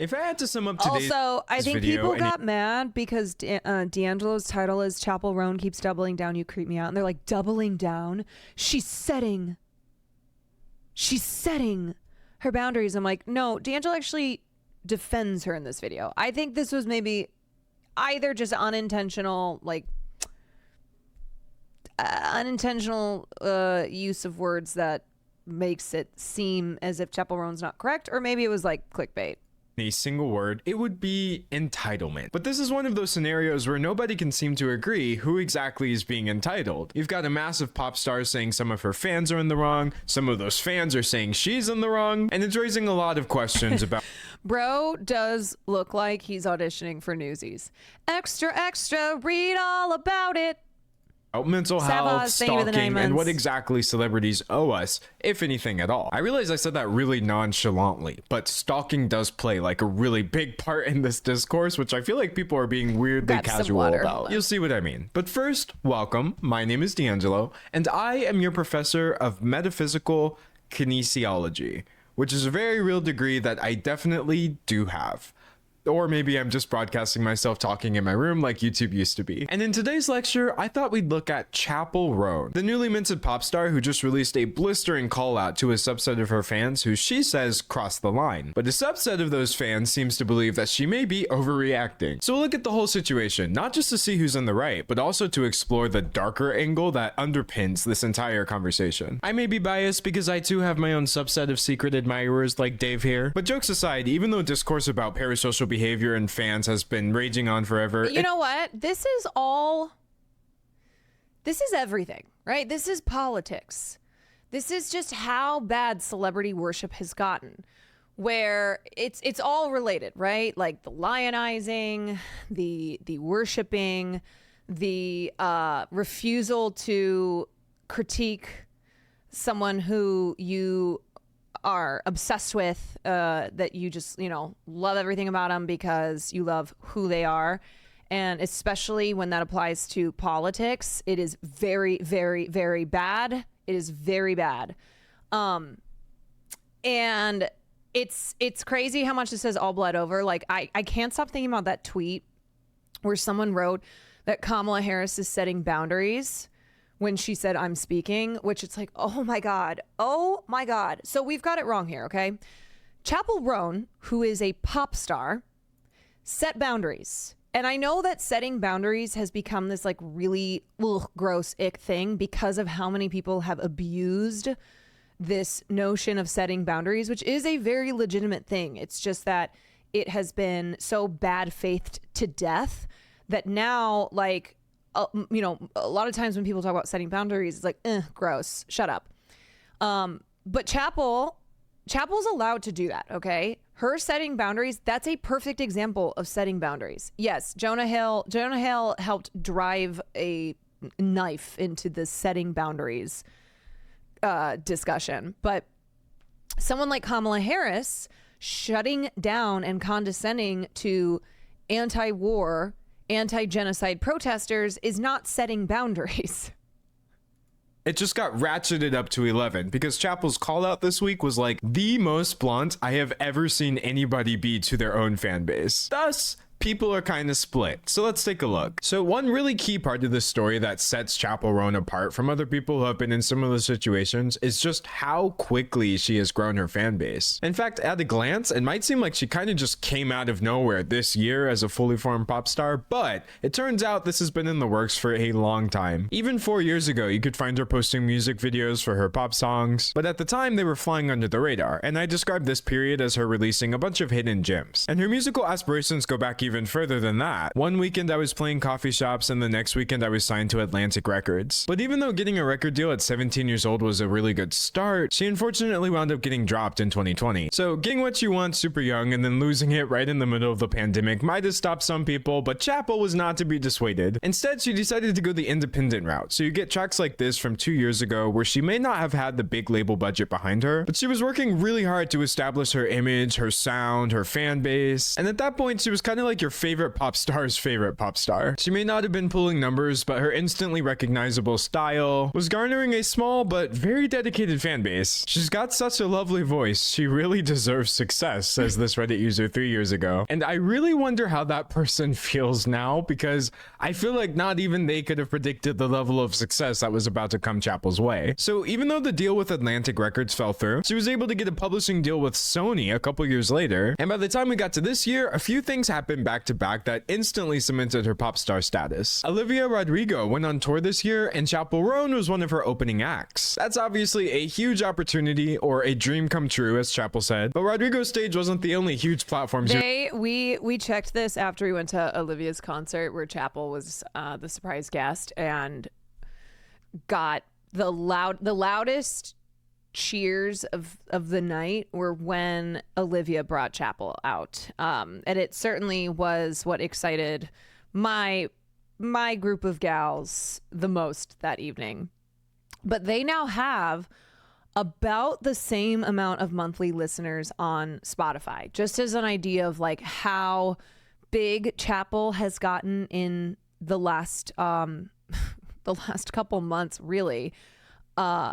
If I had to sum up today's Also, I think video, people got mad because D'Angelo's title is Chappell Roan keeps doubling down, you creep me out. And they're like, doubling down? She's setting her boundaries. I'm like, no, D'Angelo actually defends her in this video. I think this was maybe either just unintentional, use of words that makes it seem as if Chappell Roan's not correct, or maybe it was like clickbait. a single word, it would be entitlement. But this is one of those scenarios where nobody can seem to agree who exactly is being entitled. You've got a massive pop star saying some of her fans are in the wrong, some of those fans are saying she's in the wrong, and it's raising a lot of questions about Bro does look like he's auditioning for Newsies. Extra, extra, read all about it. mental health, Savas, thank you for the 9 stalking, and what months. exactly celebrities owe us, if anything at all. I realize I said that really nonchalantly, but stalking does play like a really big part in this discourse, which I feel like people are being weirdly Grab some casual water. about. You'll see what I mean. But first, welcome. My name is D'Angelo, and I am your professor of metaphysical kinesiology, which is a very real degree that I definitely do have. Or maybe I'm just broadcasting myself talking in my room like YouTube used to be. And in today's lecture, I thought we'd look at Chappell Roan, the newly minted pop star who just released a blistering call out to a subset of her fans who she says crossed the line. But a subset of those fans seems to believe that she may be overreacting. So we'll look at the whole situation, not just to see who's in the right, but also to explore the darker angle that underpins this entire conversation. I may be biased because I too have my own subset of secret admirers like Dave here. But jokes aside, even though discourse about parasocial behavior and fans has been raging on forever. You know what? This is everything, right? This is politics. This is just how bad celebrity worship has gotten, where it's all related, right? Like the lionizing, the worshiping, the refusal to critique someone who you are obsessed with, that you just, love everything about them because you love who they are. And especially when that applies to politics, it is very, very, very bad. It is very bad. And it's crazy how much this has all bled over. Like, I can't stop thinking about that tweet where someone wrote that Kamala Harris is setting boundaries when she said, I'm speaking, which it's like, oh my God. So we've got it wrong here, okay? Chappell Roan, who is a pop star, set boundaries. And I know that setting boundaries has become this like really gross ick thing because of how many people have abused this notion of setting boundaries, which is a very legitimate thing. It's just that it has been so bad-faithed to death that now, like, a lot of times when people talk about setting boundaries, it's like, gross, shut up. But Chappell's allowed to do that, okay? Her setting boundaries, that's a perfect example of setting boundaries. Yes, Jonah Hill helped drive a knife into the setting boundaries discussion. But someone like Kamala Harris shutting down and condescending to anti-war, anti-genocide protesters is not setting boundaries. It just got ratcheted up to 11 because Chappell's call out this week was like the most blunt I have ever seen anybody be to their own fan base. Thus, people are kind of split. So let's take a look. So one really key part of this story that sets Chappell Roan apart from other people who have been in similar situations is just how quickly she has grown her fan base. In fact, at a glance, it might seem like she kind of just came out of nowhere this year as a fully formed pop star, but it turns out this has been in the works for a long time. Even 4 years ago, you could find her posting music videos for her pop songs, but at the time they were flying under the radar, and I described this period as her releasing a bunch of hidden gems. And her musical aspirations go back even further than that. One weekend I was playing coffee shops and the next weekend I was signed to Atlantic Records. But even though getting a record deal at 17 years old was a really good start, she unfortunately wound up getting dropped in 2020. So getting what you want super young and then losing it right in the middle of the pandemic might have stopped some people, but Chappell was not to be dissuaded. Instead, she decided to go the independent route. So you get tracks like this from 2 years ago where she may not have had the big label budget behind her, but she was working really hard to establish her image, her sound, her fan base. And at that point, she was kind of like your favorite pop star's favorite pop star. She may not have been pulling numbers, but her instantly recognizable style was garnering a small but very dedicated fan base. She's got such a lovely voice. She really deserves success, says this Reddit user 3 years ago. And I really wonder how that person feels now, because I feel like not even they could have predicted the level of success that was about to come Chappell's way. So even though the deal with Atlantic Records fell through, she was able to get a publishing deal with Sony a couple years later. And by the time we got to this year, a few things happened back to back that instantly cemented her pop star status. Olivia Rodrigo went on tour this year, and Chappell Roan was one of her opening acts. That's obviously a huge opportunity, or a dream come true, as Chappell said. But Rodrigo's stage wasn't the only huge platform. We checked this after we went to Olivia's concert, where Chappell was the surprise guest, and got the loudest cheers of the night were when Olivia brought Chappell out, and it certainly was what excited my group of gals the most that evening. But they now have about the same amount of monthly listeners on Spotify, just as an idea of like how big Chappell has gotten in the last the last couple months, really.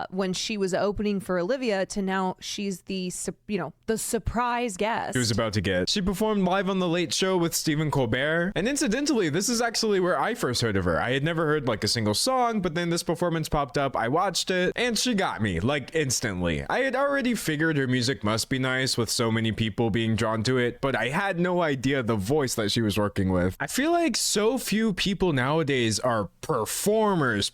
When she was opening for Olivia to now she's the surprise guest she was about to get. She performed live on The Late Show with Stephen Colbert. And incidentally, this is actually where I first heard of her. I had never heard like a single song, but then this performance popped up. I watched it and she got me like instantly. I had already figured her music must be nice with so many people being drawn to it, but I had no idea the voice that she was working with. I feel like so few people nowadays are performers.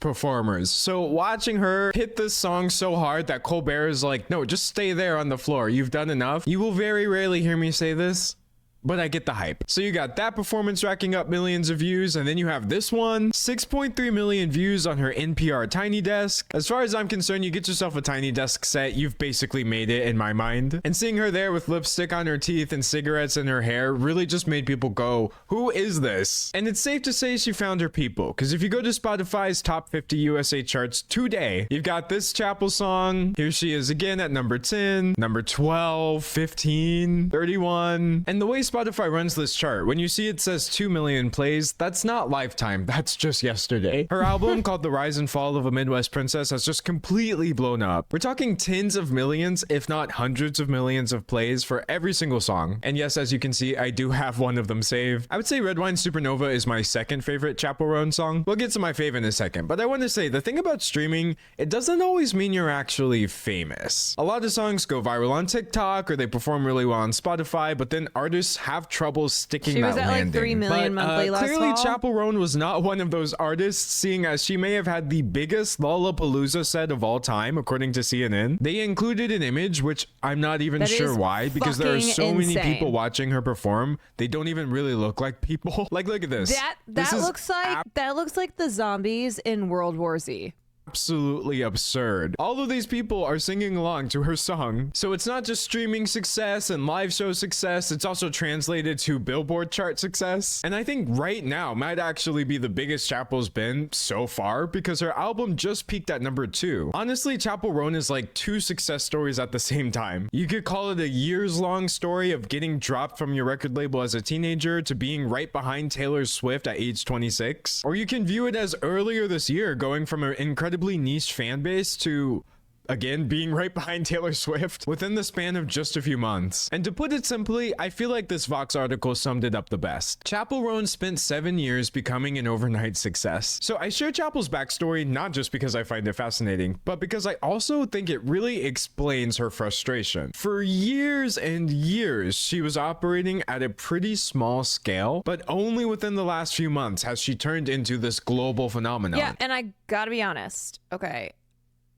So watching her hit this song so hard that Colbert is like, no, just stay there on the floor. You've done enough. You will very rarely hear me say this, but I get the hype. So you got that performance racking up millions of views, and then you have this one, 6.3 million views on her NPR Tiny Desk. As far as I'm concerned, you get yourself a Tiny Desk set, you've basically made it in my mind. And seeing her there with lipstick on her teeth and cigarettes in her hair really just made people go, who is this? And it's safe to say she found her people, because if you go to Spotify's top 50 USA charts today, you've got this Chappell song. Here she is again at number 10, number 12, 15, 31. And the way Spotify runs this chart, when you see it says 2 million plays, that's not lifetime, that's just yesterday. Her album called The Rise and Fall of a Midwest Princess has just completely blown up. We're talking tens of millions, if not hundreds of millions of plays for every single song. And yes, as you can see, I do have one of them saved. I would say Red Wine Supernova is my second favorite Chappell Roan song. We'll get to my fave in a second, but I want to say the thing about streaming, it doesn't always mean you're actually famous. A lot of songs go viral on TikTok or they perform really well on Spotify, but then artists have trouble sticking that landing. She was at like 3 million monthly last clearly fall. Chappell Roan was not one of those artists, seeing as she may have had the biggest Lollapalooza set of all time, according to CNN. They included an image, which I'm not even sure why, because there are so many people watching her perform. They don't even really look like people. Like, look at this. That looks like the zombies in World War Z. Absolutely absurd. All of these people are singing along to her song. So it's not just streaming success and live show success, it's also translated to Billboard chart success. And I think right now might actually be the biggest Chappell's been so far, because her album just peaked at number 2. Honestly, Chappell Roan is like 2 success stories at the same time. You could call it a years-long story of getting dropped from your record label as a teenager to being right behind Taylor Swift at age 26. Or you can view it as earlier this year, going from an incredibly niche fan base to, again, being right behind Taylor Swift within the span of just a few months. And to put it simply, I feel like this Vox article summed it up the best. Chappell Roan spent 7 years becoming an overnight success. So I share Chappell's backstory not just because I find it fascinating, but because I also think it really explains her frustration. For years and years, she was operating at a pretty small scale, but only within the last few months has she turned into this global phenomenon. Yeah, and I gotta be honest. Okay.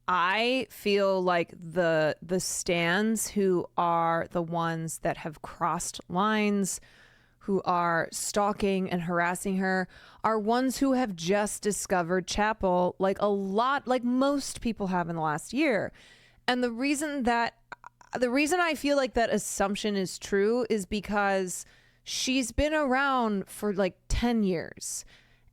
I feel like the stans who are the ones that have crossed lines, who are stalking and harassing her, are ones who have just discovered Chappell, like most people have in the last year. And the reason I feel like that assumption is true is because she's been around for like 10 years.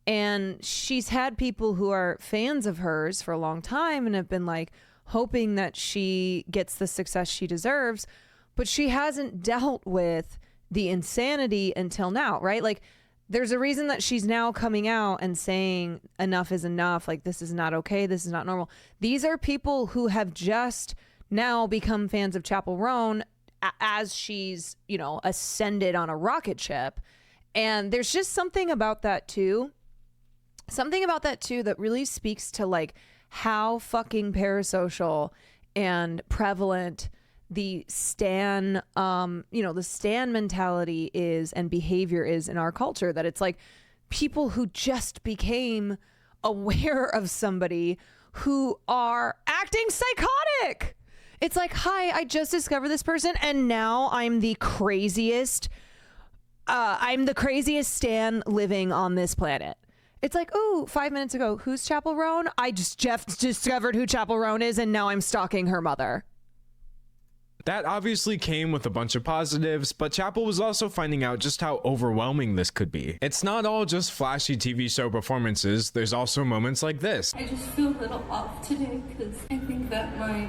And she's had people who are fans of hers for a long time and have been like hoping that she gets the success she deserves, but she hasn't dealt with the insanity until now, right? Like, there's a reason that she's now coming out and saying enough is enough. Like, this is not okay. This is not normal. These are people who have just now become fans of Chappell Roan as she's, you know, ascended on a rocket ship. And there's just something about that too. Something about that too that really speaks to like how fucking parasocial and prevalent the stan the stan mentality is and behavior is in our culture, that it's like people who just became aware of somebody who are acting psychotic. It's like, hi, I just discovered this person and now I'm the craziest stan living on this planet. It's like, oh, 5 minutes ago, who's Chappell Roan? I just discovered who Chappell Roan is and now I'm stalking her mother. That obviously came with a bunch of positives, but Chappell was also finding out just how overwhelming this could be. It's not all just flashy TV show performances, there's also moments like this. I just feel a little off today because I think that my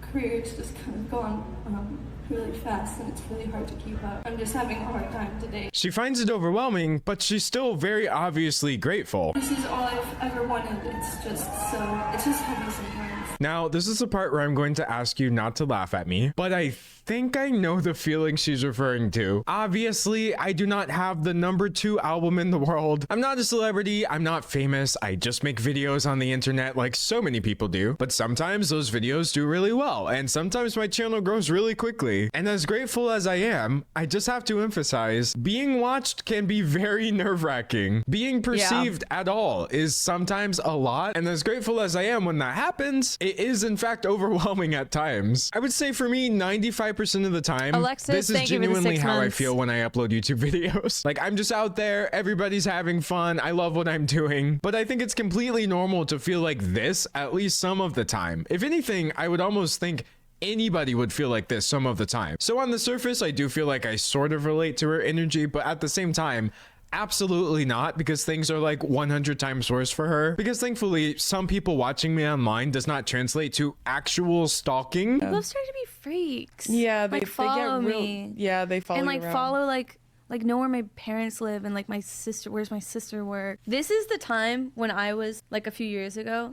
career has just kind of gone really fast and it's really hard to keep up. I'm just having a hard time today. She finds it overwhelming, but she's still very obviously grateful. This is all I've ever wanted. It's just heavy sometimes. Now, this is the part where I'm going to ask you not to laugh at me, but I think I know the feeling she's referring to. Obviously, I do not have the #2 album in the world. I'm not a celebrity. I'm not famous. I just make videos on the internet like so many people do. But sometimes those videos do really well, and sometimes my channel grows really quickly. And as grateful as I am, I just have to emphasize, being watched can be very nerve-wracking. Being perceived at all is sometimes a lot. And as grateful as I am when that happens, it is in fact overwhelming at times. I would say for me, 95% of the time, Alexis, this is thank you for the genuinely 6 how I months. feel when I upload YouTube videos. Like, I'm just out there, everybody's having fun, I love what I'm doing. But I think it's completely normal to feel like this at least some of the time. If anything, I would almost think anybody would feel like this some of the time. So on the surface, I do feel like I sort of relate to her energy, but at the same time, absolutely not, because things are like 100 times worse for her. Because thankfully, some people watching me online does not translate to actual stalking. People start to be freaks. Yeah, like follow they get real, me. Yeah, they follow and you like around. follow like know where my parents live and like my sister, where's my sister work. This is the time when I was like a few years ago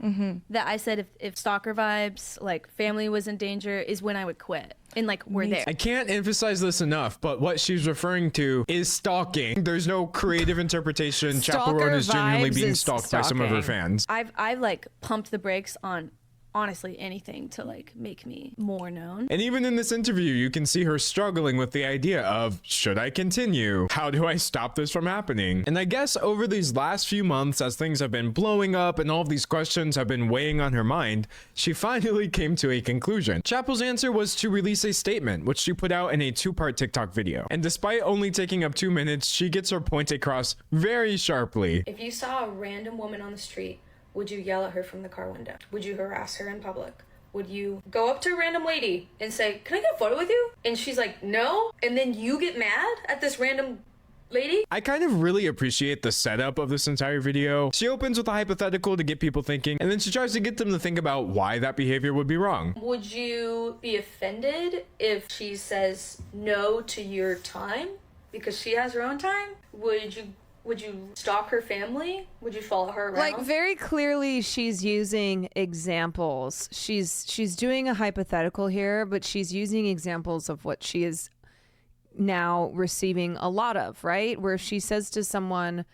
that I said if stalker vibes, like family was in danger, is when I would quit. And like we're there. I can't emphasize this enough, but what she's referring to is stalking. There's no creative interpretation. Chappell Roan is genuinely vibes being is stalked by some of her stalking. fans. I've like pumped the brakes on honestly anything to like make me more known. And even in this interview, you can see her struggling with the idea of, should I continue? How do I stop this from happening? And I guess over these last few months, as things have been blowing up and all of these questions have been weighing on her mind, she finally came to a conclusion. Chappell's answer was to release a statement, which she put out in a 2-part TikTok video. And despite only taking up 2 minutes, she gets her point across very sharply. If you saw a random woman on the street, would you yell at her from the car window? Would you harass her in public? Would you go up to a random lady and say, can I get a photo with you? And she's like, no. And then you get mad at this random lady? I kind of really appreciate the setup of this entire video. She opens with a hypothetical to get people thinking, and then she tries to get them to think about why that behavior would be wrong. Would you be offended if she says no to your time because she has her own time? Would you stalk her family? Would you follow her around? Like, very clearly she's using examples. She's doing a hypothetical here, but she's using examples of what she is now receiving a lot of, right? Where she says to someone,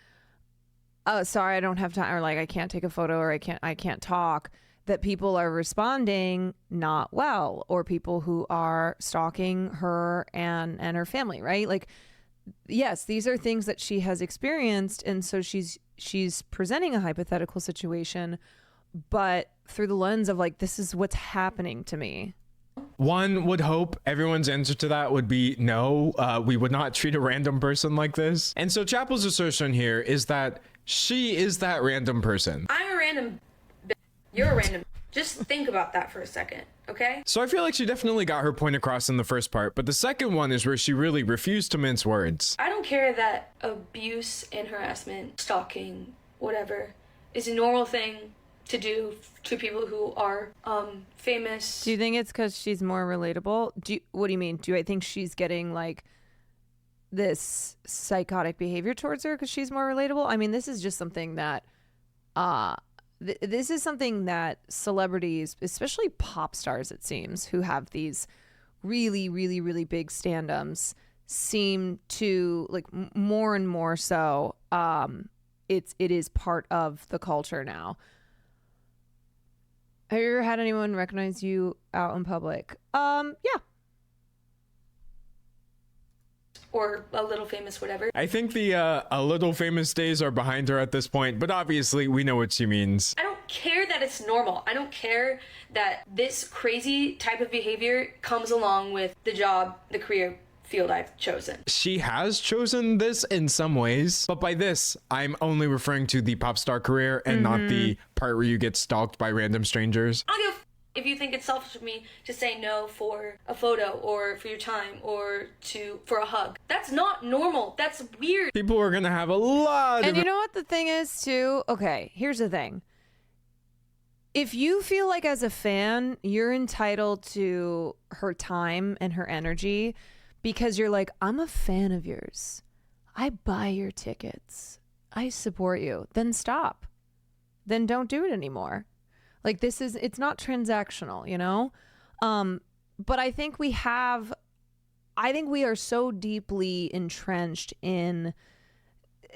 oh, sorry, I don't have time, or like, I can't take a photo, or I can't talk, that people are responding not well, or people who are stalking her and her family, right? Like, yes, these are things that she has experienced, and so she's presenting a hypothetical situation, but through the lens of like, this is what's happening to me. One would hope everyone's answer to that would be no, we would not treat a random person like this. And so Chappell's assertion here is that she is that random person. I'm a random You're a random. Just think about that for a second, okay? So I feel like she definitely got her point across in the first part, but the second one is where she really refused to mince words. I don't care that abuse and harassment, stalking, whatever, is a normal thing to do to people who are famous. Do you think it's because she's more relatable? What do you mean? Do I think she's getting like psychotic behavior towards her because she's more relatable. I mean, this is just something that this is something that celebrities, especially pop stars, it seems, who have these really, really, really big stand-ums, seem to like more and more so. It is part of the culture now. Have you ever had anyone recognize you out in public? Yeah. Or a little famous, whatever. I think the a little famous days are behind her at this point, but obviously we know what she means. I don't care that it's normal. I don't care that this crazy type of behavior comes along with the job, the career field I've chosen. She has chosen this in some ways, but by this, I'm only referring to the pop star career and not the part where you get stalked by random strangers. I'll give if you think it's selfish of me to say no for a photo or for your time or for a hug. That's not normal. That's weird. People are gonna have a lot And of... you know what the thing is too? Okay, here's the thing. If you feel like as a fan, you're entitled to her time and her energy because you're like, I'm a fan of yours. I buy your tickets. I support you. Then stop. Then don't do it anymore. Like it's not transactional, you know? But I think we are so deeply entrenched in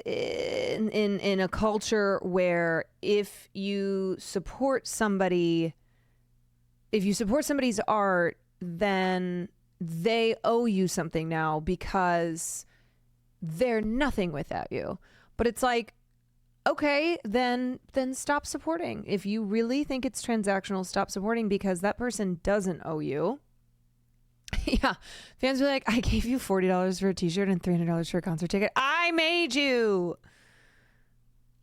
a culture where if you support somebody's art, then they owe you something now because they're nothing without you. But it's like, okay, then stop supporting. If you really think it's transactional, stop supporting because that person doesn't owe you. Yeah. Fans be like, I gave you $40 for a t-shirt and $300 for a concert ticket. I made you.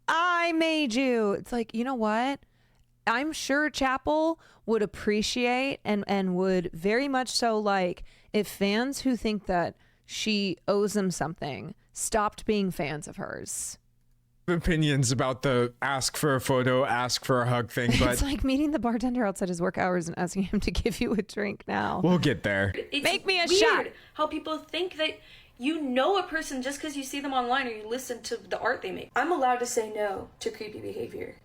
It's like, you know what? I'm sure Chappell would appreciate and would very much so like if fans who think that she owes them something stopped being fans of hers. Opinions about the ask for a photo, ask for a hug thing, but it's like meeting the bartender outside his work hours and asking him to give you a drink now. we'll get there. It's Make me a weird shot. how people think that you know a person just because you see them online or you listen to the art they make. I'm allowed to say no to creepy behavior,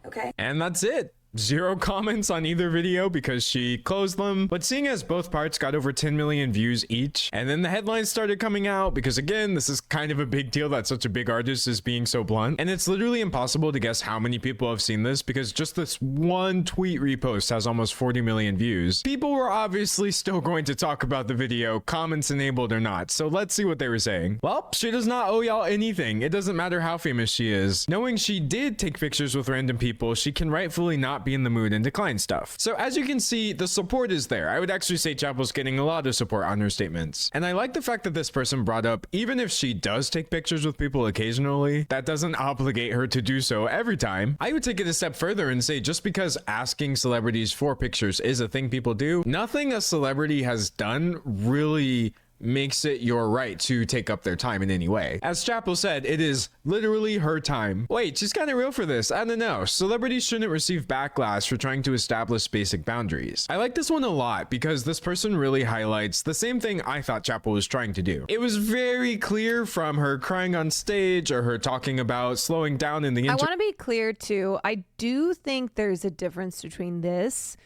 okay? And that's it. 0 comments on either video because she closed them. But seeing as both parts got over 10 million views each, and then the headlines started coming out because again, this is kind of a big deal that such a big artist is being so blunt. And it's literally impossible to guess how many people have seen this because just this one tweet repost has almost 40 million views. People were obviously still going to talk about the video, comments enabled or not. So let's see what they were saying. Well, she does not owe y'all anything. It doesn't matter how famous she is. Knowing she did take pictures with random people, she can rightfully not be in the mood and decline stuff. So as you can see, the support is there. I would actually say Chappell's getting a lot of support on her statements. And I like the fact that this person brought up, even if she does take pictures with people occasionally, that doesn't obligate her to do so every time. I would take it a step further and say just because asking celebrities for pictures is a thing people do, nothing a celebrity has done really makes it your right to take up their time in any way. As Chappell said, it is literally her time. Wait, she's kind of real for this. I don't know. Celebrities shouldn't receive backlash for trying to establish basic boundaries. I like this one a lot because this person really highlights the same thing I thought Chappell was trying to do. It was very clear from her crying on stage or her talking about slowing down in the I want to be clear too. I do think there's a difference between this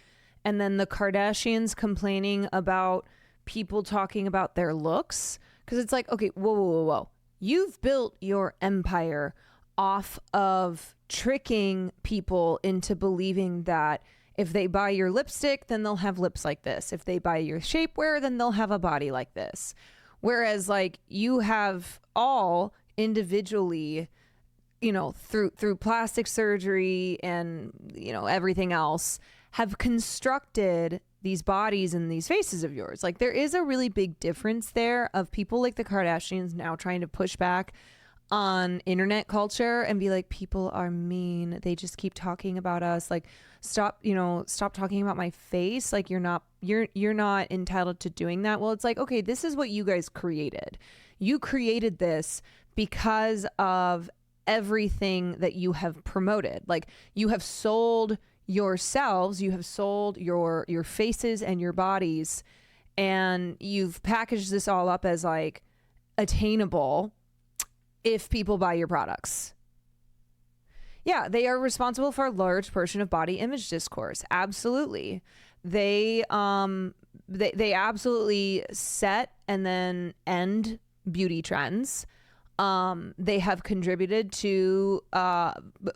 and then the Kardashians complaining about people talking about their looks, because it's like, okay, whoa, you've built your empire off of tricking people into believing that if they buy your lipstick, then they'll have lips like this. If they buy your shapewear, then they'll have a body like this. Whereas like you have all individually, you know, through plastic surgery and, you know, everything else, have constructed these bodies and these faces of yours. Like there is a really big difference there of people like the Kardashians now trying to push back on internet culture and be like, people are mean. They just keep talking about us. Like stop talking about my face. Like you're not entitled to doing that. Well, it's like, okay, this is what you guys created. You created this because of everything that you have promoted. Like you have sold yourselves, you have sold your faces and your bodies, and you've packaged this all up as like attainable if people buy your products. Yeah, they are responsible for a large portion of body image discourse. Absolutely. They absolutely set and then end beauty trends. They have contributed to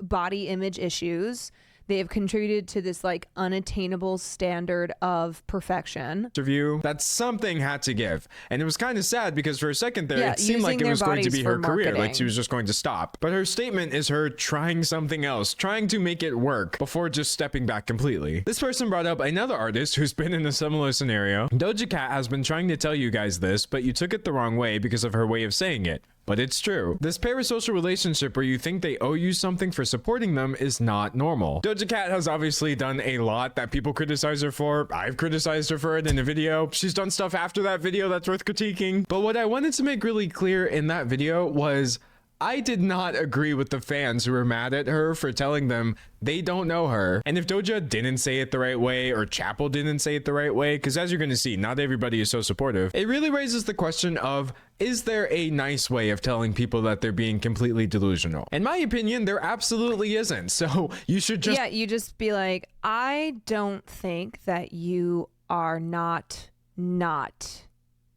body image issues. They have contributed to this like unattainable standard of perfection. Interview that something had to give. And it was kind of sad because for a second there, Yeah, it seemed like using it their was going to bodies be for her career, like marketing. she was just going to stop. But her statement is her trying something else, trying to make it work before just stepping back completely. This person brought up another artist who's been in a similar scenario. Doja Cat has been trying to tell you guys this, but you took it the wrong way because of her way of saying it. But it's true. This parasocial relationship where you think they owe you something for supporting them is not normal. Doja Cat has obviously done a lot that people criticize her for. I've criticized her for it in a video. She's done stuff after that video that's worth critiquing. But what I wanted to make really clear in that video was I did not agree with the fans who were mad at her for telling them they don't know her. And if Doja didn't say it the right way, or Chappell didn't say it the right way, because as you're going to see, not everybody is so supportive, it really raises the question of, is there a nice way of telling people that they're being completely delusional? In my opinion, there absolutely isn't. So you should just... Yeah, you just be like, I don't think that you are not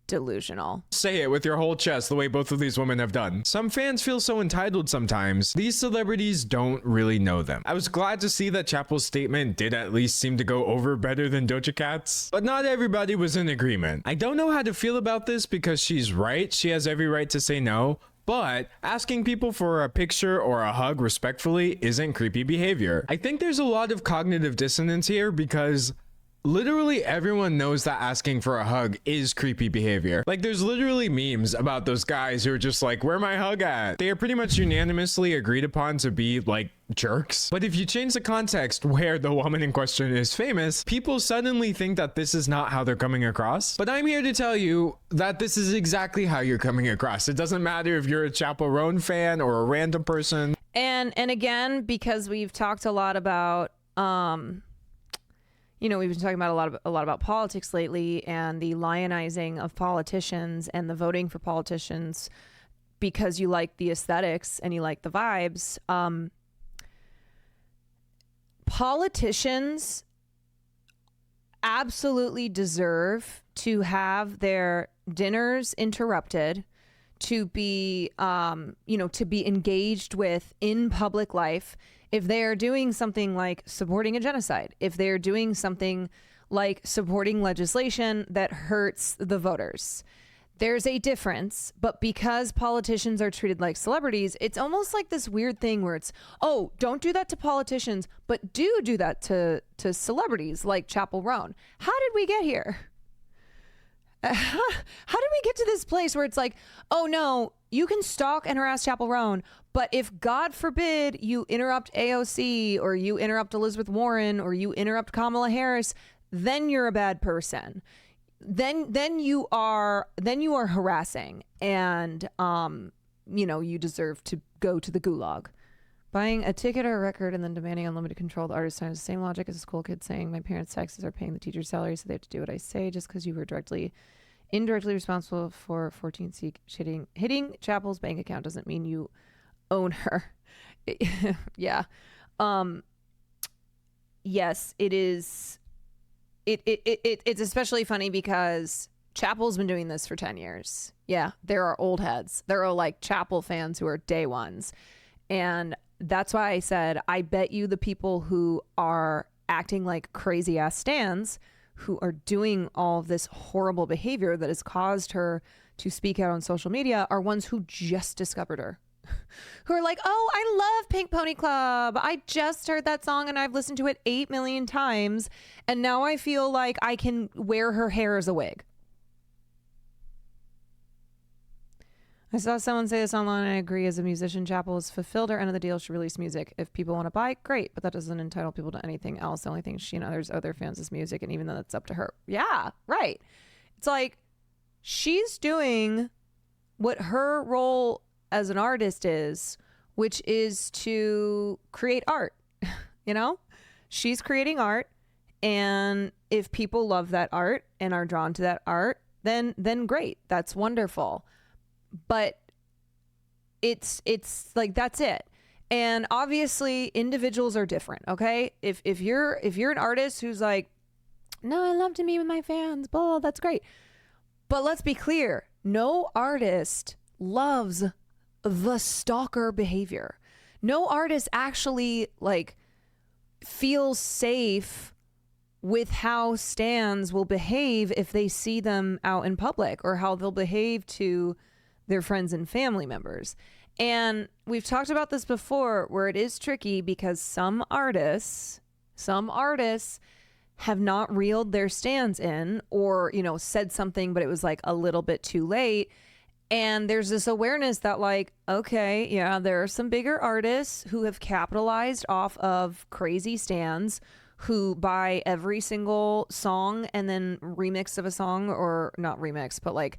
delusional. Say it with your whole chest the way both of these women have done. Some fans feel so entitled sometimes. These celebrities don't really know them. I was glad to see that Chappell's statement did at least seem to go over better than Doja Cat's, but not everybody was in agreement. I don't know how to feel about this because she's right. She has every right to say no. But asking people for a picture or a hug respectfully isn't creepy behavior. I think there's a lot of cognitive dissonance here because literally everyone knows that asking for a hug is creepy behavior. Like there's literally memes about those guys who are just like, where my hug at? They are pretty much unanimously agreed upon to be like jerks. But if you change the context where the woman in question is famous, people suddenly think that this is not how they're coming across. But I'm here to tell you that this is exactly how you're coming across. It doesn't matter if you're a Chappell Roan fan or a random person. And again, because we've talked a lot about we've been talking about a lot about politics lately and the lionizing of politicians and the voting for politicians because you like the aesthetics and you like the vibes. Politicians absolutely deserve to have their dinners interrupted, to be, to be engaged with in public life. If they are doing something like supporting a genocide, if they're doing something like supporting legislation that hurts the voters, there's a difference. But because politicians are treated like celebrities, it's almost like this weird thing where it's, oh, don't do that to politicians, but do that to celebrities like Chappell Roan. How did we get here? How did we get to this place where it's like, oh no, you can stalk and harass Chappell Roan, but if God forbid you interrupt AOC or you interrupt Elizabeth Warren or you interrupt Kamala Harris, then you're a bad person. Then you are harassing, and you deserve to go to the gulag. Buying a ticket or a record and then demanding unlimited control of the artist time is the same logic as a school kid saying my parents' taxes are paying the teacher's salary, so they have to do what I say. Just because you were indirectly responsible for 14 hitting Chappell's bank account doesn't mean you own her. Yeah. Yes, it is. It's especially funny because Chappell's been doing this for 10 years. Yeah, there are old heads. There are like Chappell fans who are day ones. And that's why I said, I bet you the people who are acting like crazy ass stans, who are doing all of this horrible behavior that has caused her to speak out on social media, are ones who just discovered her. Who are like, oh, I love Pink Pony Club. I just heard that song and I've listened to it 8 million times. And now I feel like I can wear her hair as a wig. I saw someone say this online and I agree. As a musician, Chappell has fulfilled her end of the deal. She released music. If people want to buy, great. But that doesn't entitle people to anything else. The only thing she and other fans is music. And even though that's up to her. Yeah, right. It's like she's doing what her role as an artist is, which is to create art. She's creating art. And if people love that art and are drawn to that art, then great. That's wonderful. But it's like, that's it. And obviously individuals are different. Okay. If you're an artist who's like, no, I love to meet with my fans, blah, that's great. But let's be clear. No artist loves the stalker behavior. No artist actually like feels safe with how stans will behave if they see them out in public, or how they'll behave to their friends and family members. And we've talked about this before, where it is tricky because some artists have not reeled their stans in, or, you know, said something, but it was like a little bit too late. And there's this awareness that like, okay, yeah, there are some bigger artists who have capitalized off of crazy stans, who buy every single song and then remix of a song, or not remix, but like,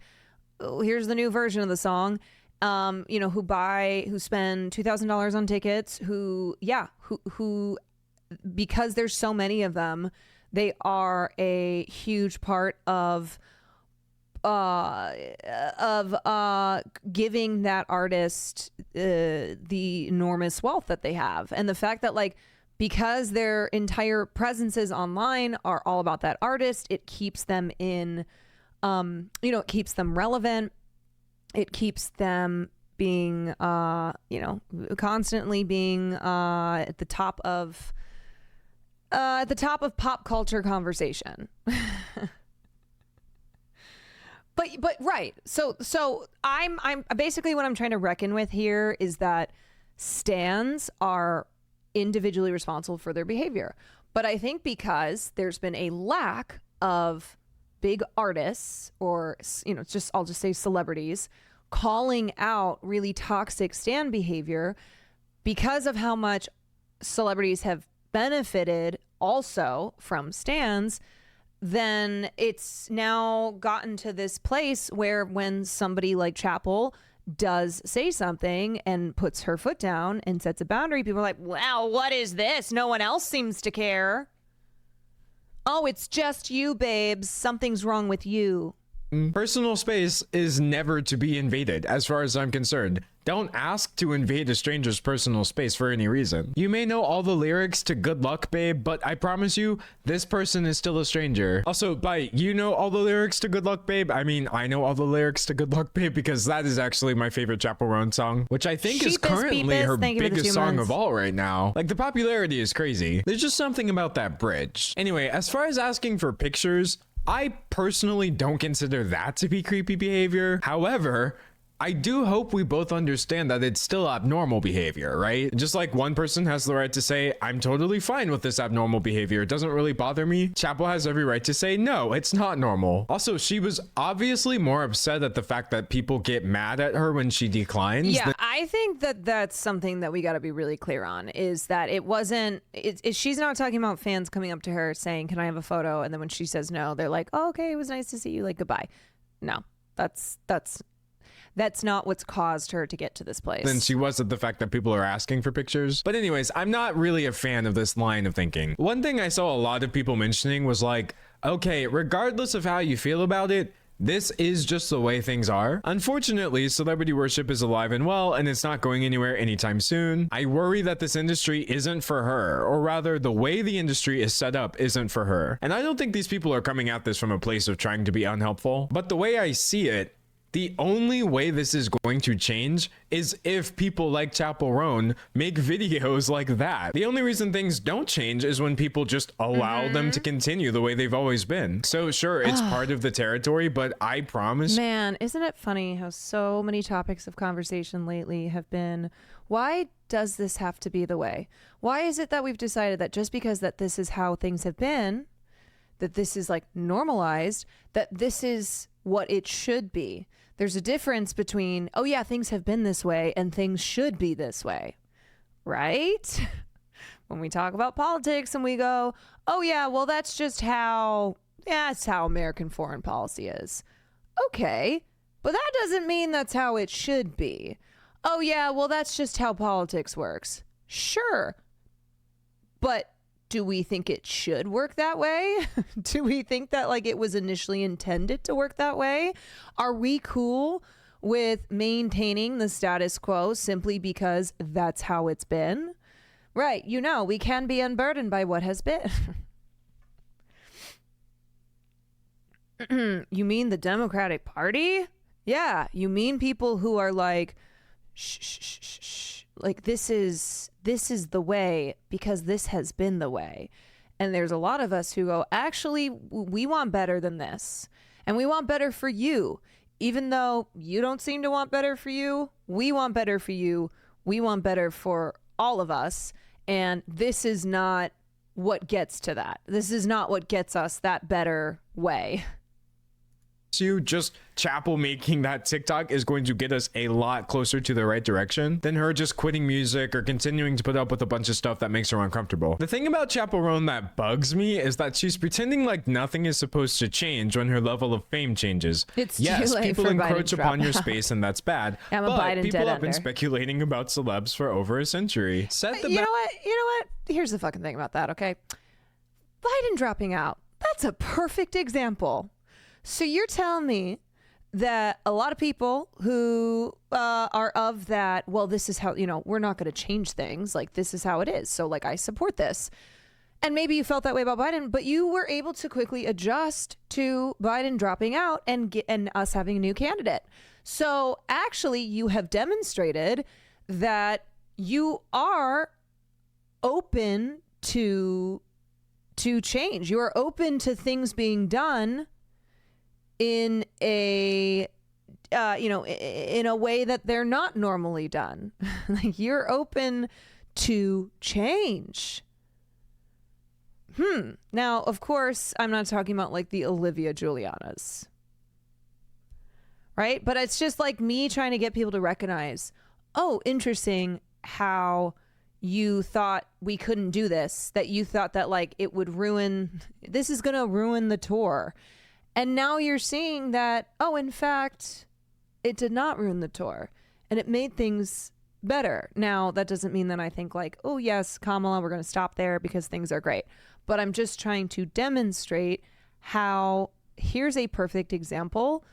oh, here's the new version of the song. You know, who spend $2,000 on tickets, who because there's so many of them, they are a huge part of giving that artist the enormous wealth that they have. And the fact that like, because their entire presences online are all about that artist, it keeps them in, it keeps them relevant. It keeps them being, constantly being at the top of pop culture conversation. But right. So I'm basically, what I'm trying to reckon with here is that stans are individually responsible for their behavior. But I think because there's been a lack of big artists, or, I'll just say celebrities, calling out really toxic stan behavior, because of how much celebrities have benefited also from stans, then it's now gotten to this place where when somebody like Chappell does say something and puts her foot down and sets a boundary, people are like, wow, what is this? No one else seems to care. Oh, it's just you, babes. Something's wrong with you. Personal space is never to be invaded, as far as I'm concerned. Don't ask to invade a stranger's personal space for any reason. You may know all the lyrics to Good Luck Babe, but I promise you, this person is still a stranger. Also, by you know all the lyrics to Good Luck Babe, I mean I know all the lyrics to Good Luck Babe, because that is actually my favorite Chappell Roan song, which I think is currently her biggest song of all right now. Like, the popularity is crazy. There's just something about that bridge. Anyway, as far as asking for pictures, I personally don't consider that to be creepy behavior. However, I do hope we both understand that it's still abnormal behavior, right? Just like one person has the right to say, I'm totally fine with this abnormal behavior, it doesn't really bother me, Chappell has every right to say, no, it's not normal. Also, she was obviously more upset at the fact that people get mad at her when she declines. Yeah, I think that that's something that we got to be really clear on, is that it wasn't, she's not talking about fans coming up to her saying, can I have a photo? And then when she says no, they're like, oh, okay, it was nice to see you, like, goodbye. No, that's not what's caused her to get to this place. Then she was at the fact that people are asking for pictures. But anyways, I'm not really a fan of this line of thinking. One thing I saw a lot of people mentioning was like, okay, regardless of how you feel about it, this is just the way things are. Unfortunately, celebrity worship is alive and well, and it's not going anywhere anytime soon. I worry that this industry isn't for her, or rather, the way the industry is set up isn't for her. And I don't think these people are coming at this from a place of trying to be unhelpful. But the way I see it, the only way this is going to change is if people like Chappell Roan make videos like that. The only reason things don't change is when people just allow them to continue the way they've always been. So sure, it's part of the territory, but I promise. Man, isn't it funny how so many topics of conversation lately have been, why does this have to be the way? Why is it that we've decided that just because that this is how things have been, that this is like normalized, that this is what it should be? There's a difference between, oh yeah, things have been this way and things should be this way, right? When we talk about politics and we go, oh yeah, well that's just how, that's how American foreign policy is. Okay, but that doesn't mean that's how it should be. Oh yeah, well that's just how politics works. Sure, but do we think it should work that way? Do we think that like it was initially intended to work that way? Are we cool with maintaining the status quo simply because that's how it's been? Right, we can be unburdened by what has been. You mean the Democratic Party? Yeah, you mean people who are like, shh, shh, shh, shh, shh. Like this is the way because this has been the way. And there's a lot of us who go, actually, we want better than this. And we want better for you. Even though you don't seem to want better for you, we want better for you. We want better for all of us. And this is not what gets to that. This is not what gets us that better way. You just Chappell making that TikTok is going to get us a lot closer to the right direction than her just quitting music or continuing to put up with a bunch of stuff that makes her uncomfortable. The thing about Chappell Roan that bugs me is that she's pretending like nothing is supposed to change when her level of fame changes. It's yes, too late people for encroach Biden upon drop your out. space and that's bad. I'm a but Biden people dead have been under. speculating about celebs for over a century. Set the You know what? Here's the fucking thing about that, okay? Biden dropping out. That's a perfect example. So you're telling me that a lot of people who are of that, well, this is how, we're not going to change things. Like, this is how it is. So, like, I support this. And maybe you felt that way about Biden, but you were able to quickly adjust to Biden dropping out and us having a new candidate. So, actually, you have demonstrated that you are open to change. You are open to things being done in a in a way that they're not normally done. Like, you're open to change. Now, of course, I'm not talking about like the Olivia Giulianas, right? But it's just like me trying to get people to recognize, oh, interesting how you thought we couldn't do this, that you thought that like it would this is going to ruin the tour. And now you're seeing that, oh, in fact, it did not ruin the tour and it made things better. Now, that doesn't mean that I think like, oh, yes, Kamala, we're going to stop there because things are great. But I'm just trying to demonstrate how here's a perfect example.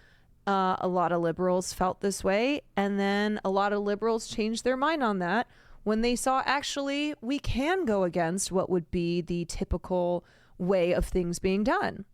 A lot of liberals felt this way. And then a lot of liberals changed their mind on that when they saw actually we can go against what would be the typical way of things being done.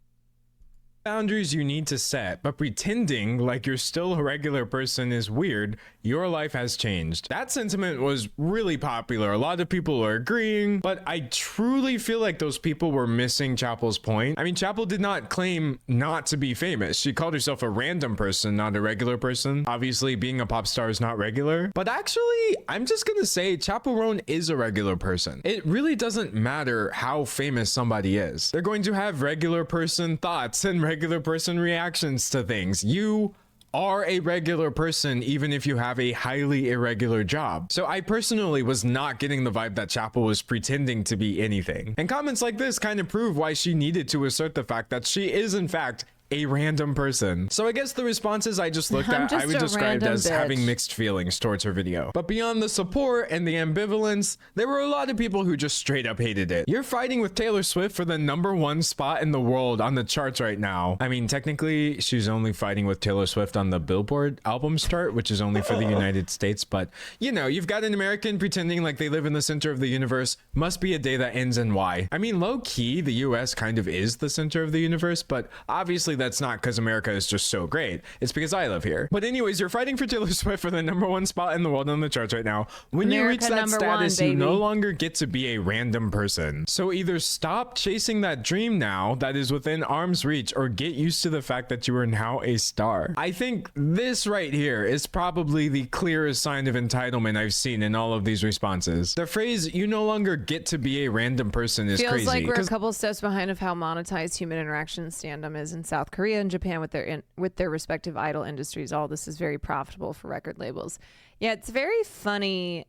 Boundaries you need to set, but pretending like you're still a regular person is weird. Your life has changed. That sentiment was really popular. A lot of people are agreeing, but I truly feel like those people were missing Chappell's point. I mean, Chappell did not claim not to be famous. She called herself a random person, not a regular person. Obviously, being a pop star is not regular, but actually, I'm just gonna say Chappell Roan is a regular person. It really doesn't matter how famous somebody is. They're going to have regular person thoughts and regular person reactions to things. You are a regular person even if you have a highly irregular job. So I personally was not getting the vibe that Chappell was pretending to be anything. And comments like this kind of prove why she needed to assert the fact that she is in fact a random person. So I guess the responses I just looked at, I would describe as having mixed feelings towards her video. But beyond the support and the ambivalence, there were a lot of people who just straight up hated it. You're fighting with Taylor Swift for the #1 spot in the world on the charts right now. I mean, technically, she's only fighting with Taylor Swift on the Billboard albums chart, which is only for the United States. But, you know, you've got an American pretending like they live in the center of the universe. Must be a day that ends in Y. I mean, low key, the US kind of is the center of the universe, but obviously that's not because America is just so great. It's because I live here. But anyways, you're fighting for Taylor Swift for the #1 spot in the world on the charts right now. When America you reach that status, one, you no baby. longer get to be a random person. So either stop chasing that dream now that is within arm's reach or get used to the fact that you are now a star. I think this right here is probably the clearest sign of entitlement I've seen in all of these responses. The phrase, you no longer get to be a random person is Feels crazy. like we're a couple steps behind of how monetized human interaction stand-up is in South Korea and Japan with their respective idol industries. All this is very profitable for record labels. Yeah, it's very funny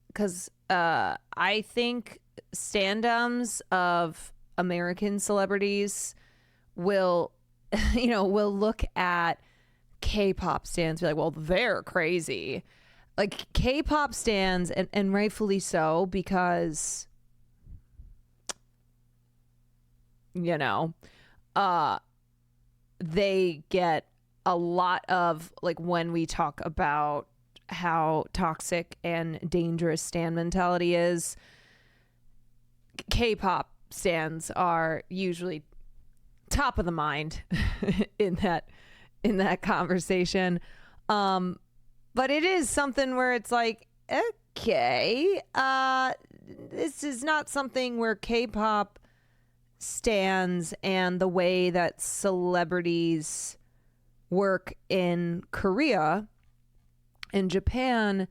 because I think stand-ums of American celebrities will, will look at K-pop stans and be like, well, they're crazy. Like K-pop stans, and rightfully so, because, they get a lot of like when we talk about how toxic and dangerous stan mentality is, K-pop stans are usually top of the mind in that conversation. But it is something where it's like, okay, this is not something where K-pop stans and the way that celebrities work in Korea and Japan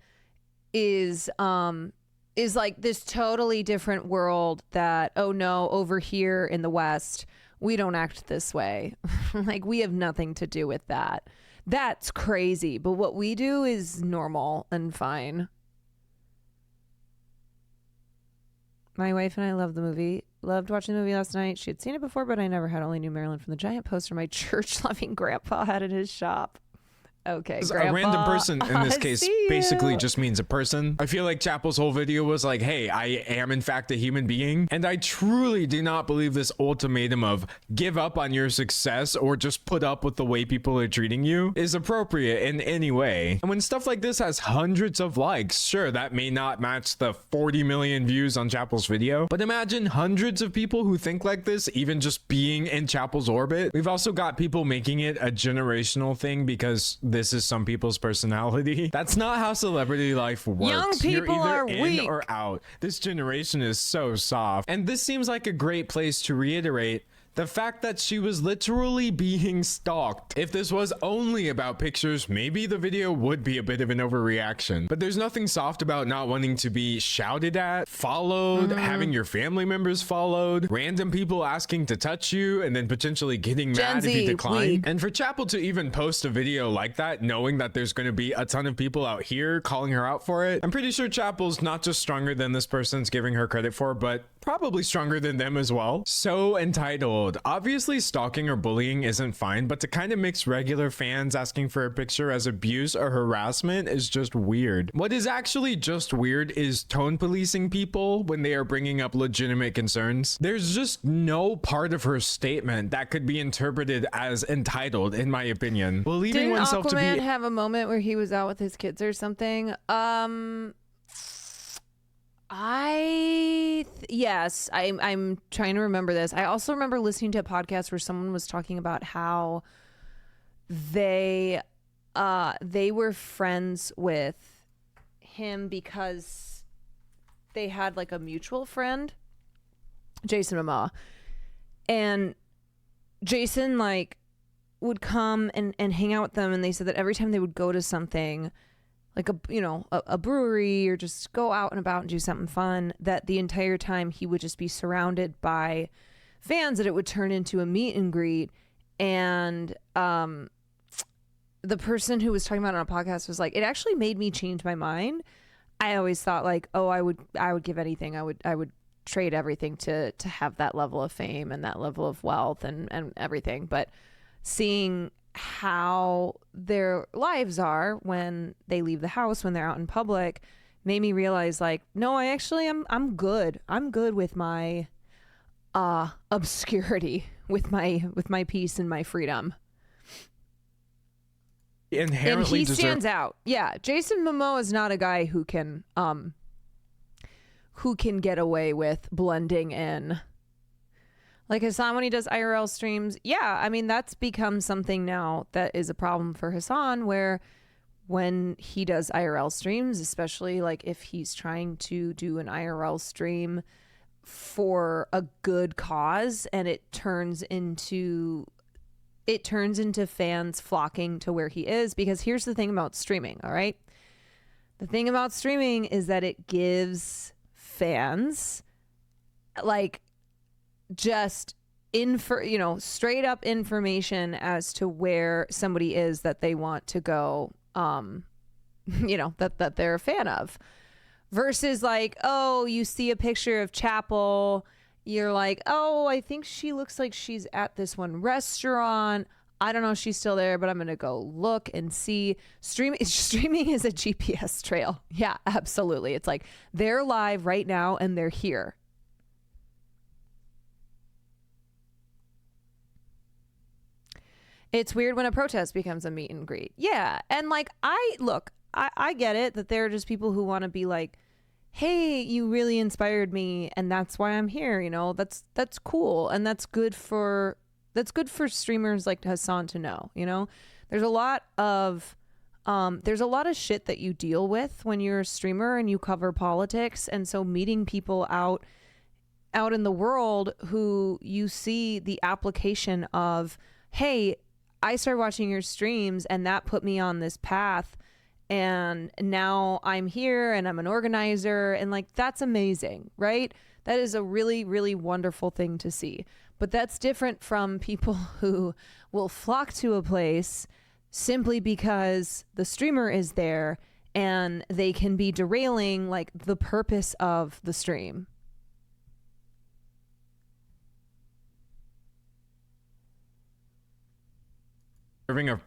is like this totally different world that, oh no, over here in the West, we don't act this way. Like, we have nothing to do with that. That's crazy. But what we do is normal and fine. My wife and I loved the movie. Loved watching the movie last night. She had seen it before, but I never had. Only knew Marilyn from the giant poster my church-loving grandpa had in his shop. Okay, Grandpa, a random person in this I case see basically you. just means a person. I feel like Chappell's whole video was like, hey, I am in fact a human being. And I truly do not believe this ultimatum of give up on your success or just put up with the way people are treating you is appropriate in any way. And when stuff like this has hundreds of likes, sure, that may not match the 40 million views on Chappell's video, but imagine hundreds of people who think like this, even just being in Chappell's orbit. We've also got people making it a generational thing because this is some people's personality. That's not how celebrity life works. Young people You're either are in weak. or out. This generation is so soft. And this seems like a great place to reiterate the fact that she was literally being stalked. If this was only about pictures, maybe the video would be a bit of an overreaction. But there's nothing soft about not wanting to be shouted at, followed, having your family members followed, random people asking to touch you, and then potentially getting Gen mad if Z, you decline. weak. And for Chappell to even post a video like that, knowing that there's going to be a ton of people out here calling her out for it, I'm pretty sure Chappell's not just stronger than this person's giving her credit for, but probably stronger than them as well. So entitled. Obviously, stalking or bullying isn't fine, but to kind of mix regular fans asking for a picture as abuse or harassment is just weird. What is actually just weird is tone policing people when they are bringing up legitimate concerns. There's just no part of her statement that could be interpreted as entitled, in my opinion. Believing Didn't oneself to Aquaman be have a moment where he was out with his kids or something? Yes, I'm trying to remember this. I also remember listening to a podcast where someone was talking about how they were friends with him because they had like a mutual friend, Jason Momoa, and Jason like would come and hang out with them, and they said that every time they would go to something like a brewery or just go out and about and do something fun, that the entire time he would just be surrounded by fans, that it would turn into a meet and greet. And the person who was talking about it on a podcast was like, it actually made me change my mind. I always thought like, oh, I would give anything. I would trade everything to have that level of fame and that level of wealth and everything. But seeing how their lives are when they leave the house, when they're out in public, made me realize like, no, I'm good. I'm good with my obscurity, with my peace and my freedom. inherently and he stands out. Yeah, Jason Momoa is not a guy who can get away with blending in. Like Hassan when he does IRL streams, yeah, I mean, that's become something now that is a problem for Hassan, where when he does IRL streams, especially like if he's trying to do an IRL stream for a good cause and it turns into fans flocking to where he is, because here's the thing about streaming, all right? The thing about streaming is that it gives fans like just straight up information as to where somebody is that they want to go, that they're a fan of, versus like, oh, you see a picture of Chappell, you're like, oh, I think she looks like she's at this one restaurant. I don't know if she's still there, but I'm going to go look and see. Streaming is a GPS trail. Yeah, absolutely. It's like they're live right now and they're here. It's weird when a protest becomes a meet and greet. Yeah. And like, I get it that there are just people who want to be like, hey, you really inspired me and that's why I'm here. You know, that's cool. And that's good for streamers like Hassan to know, you know, there's a lot of shit that you deal with when you're a streamer and you cover politics. And so meeting people out in the world who you see the application of, hey, I started watching your streams and that put me on this path. And now I'm here and I'm an organizer and like, that's amazing, right? That is a really, really wonderful thing to see. But that's different from people who will flock to a place simply because the streamer is there and they can be derailing like the purpose of the stream. Serving of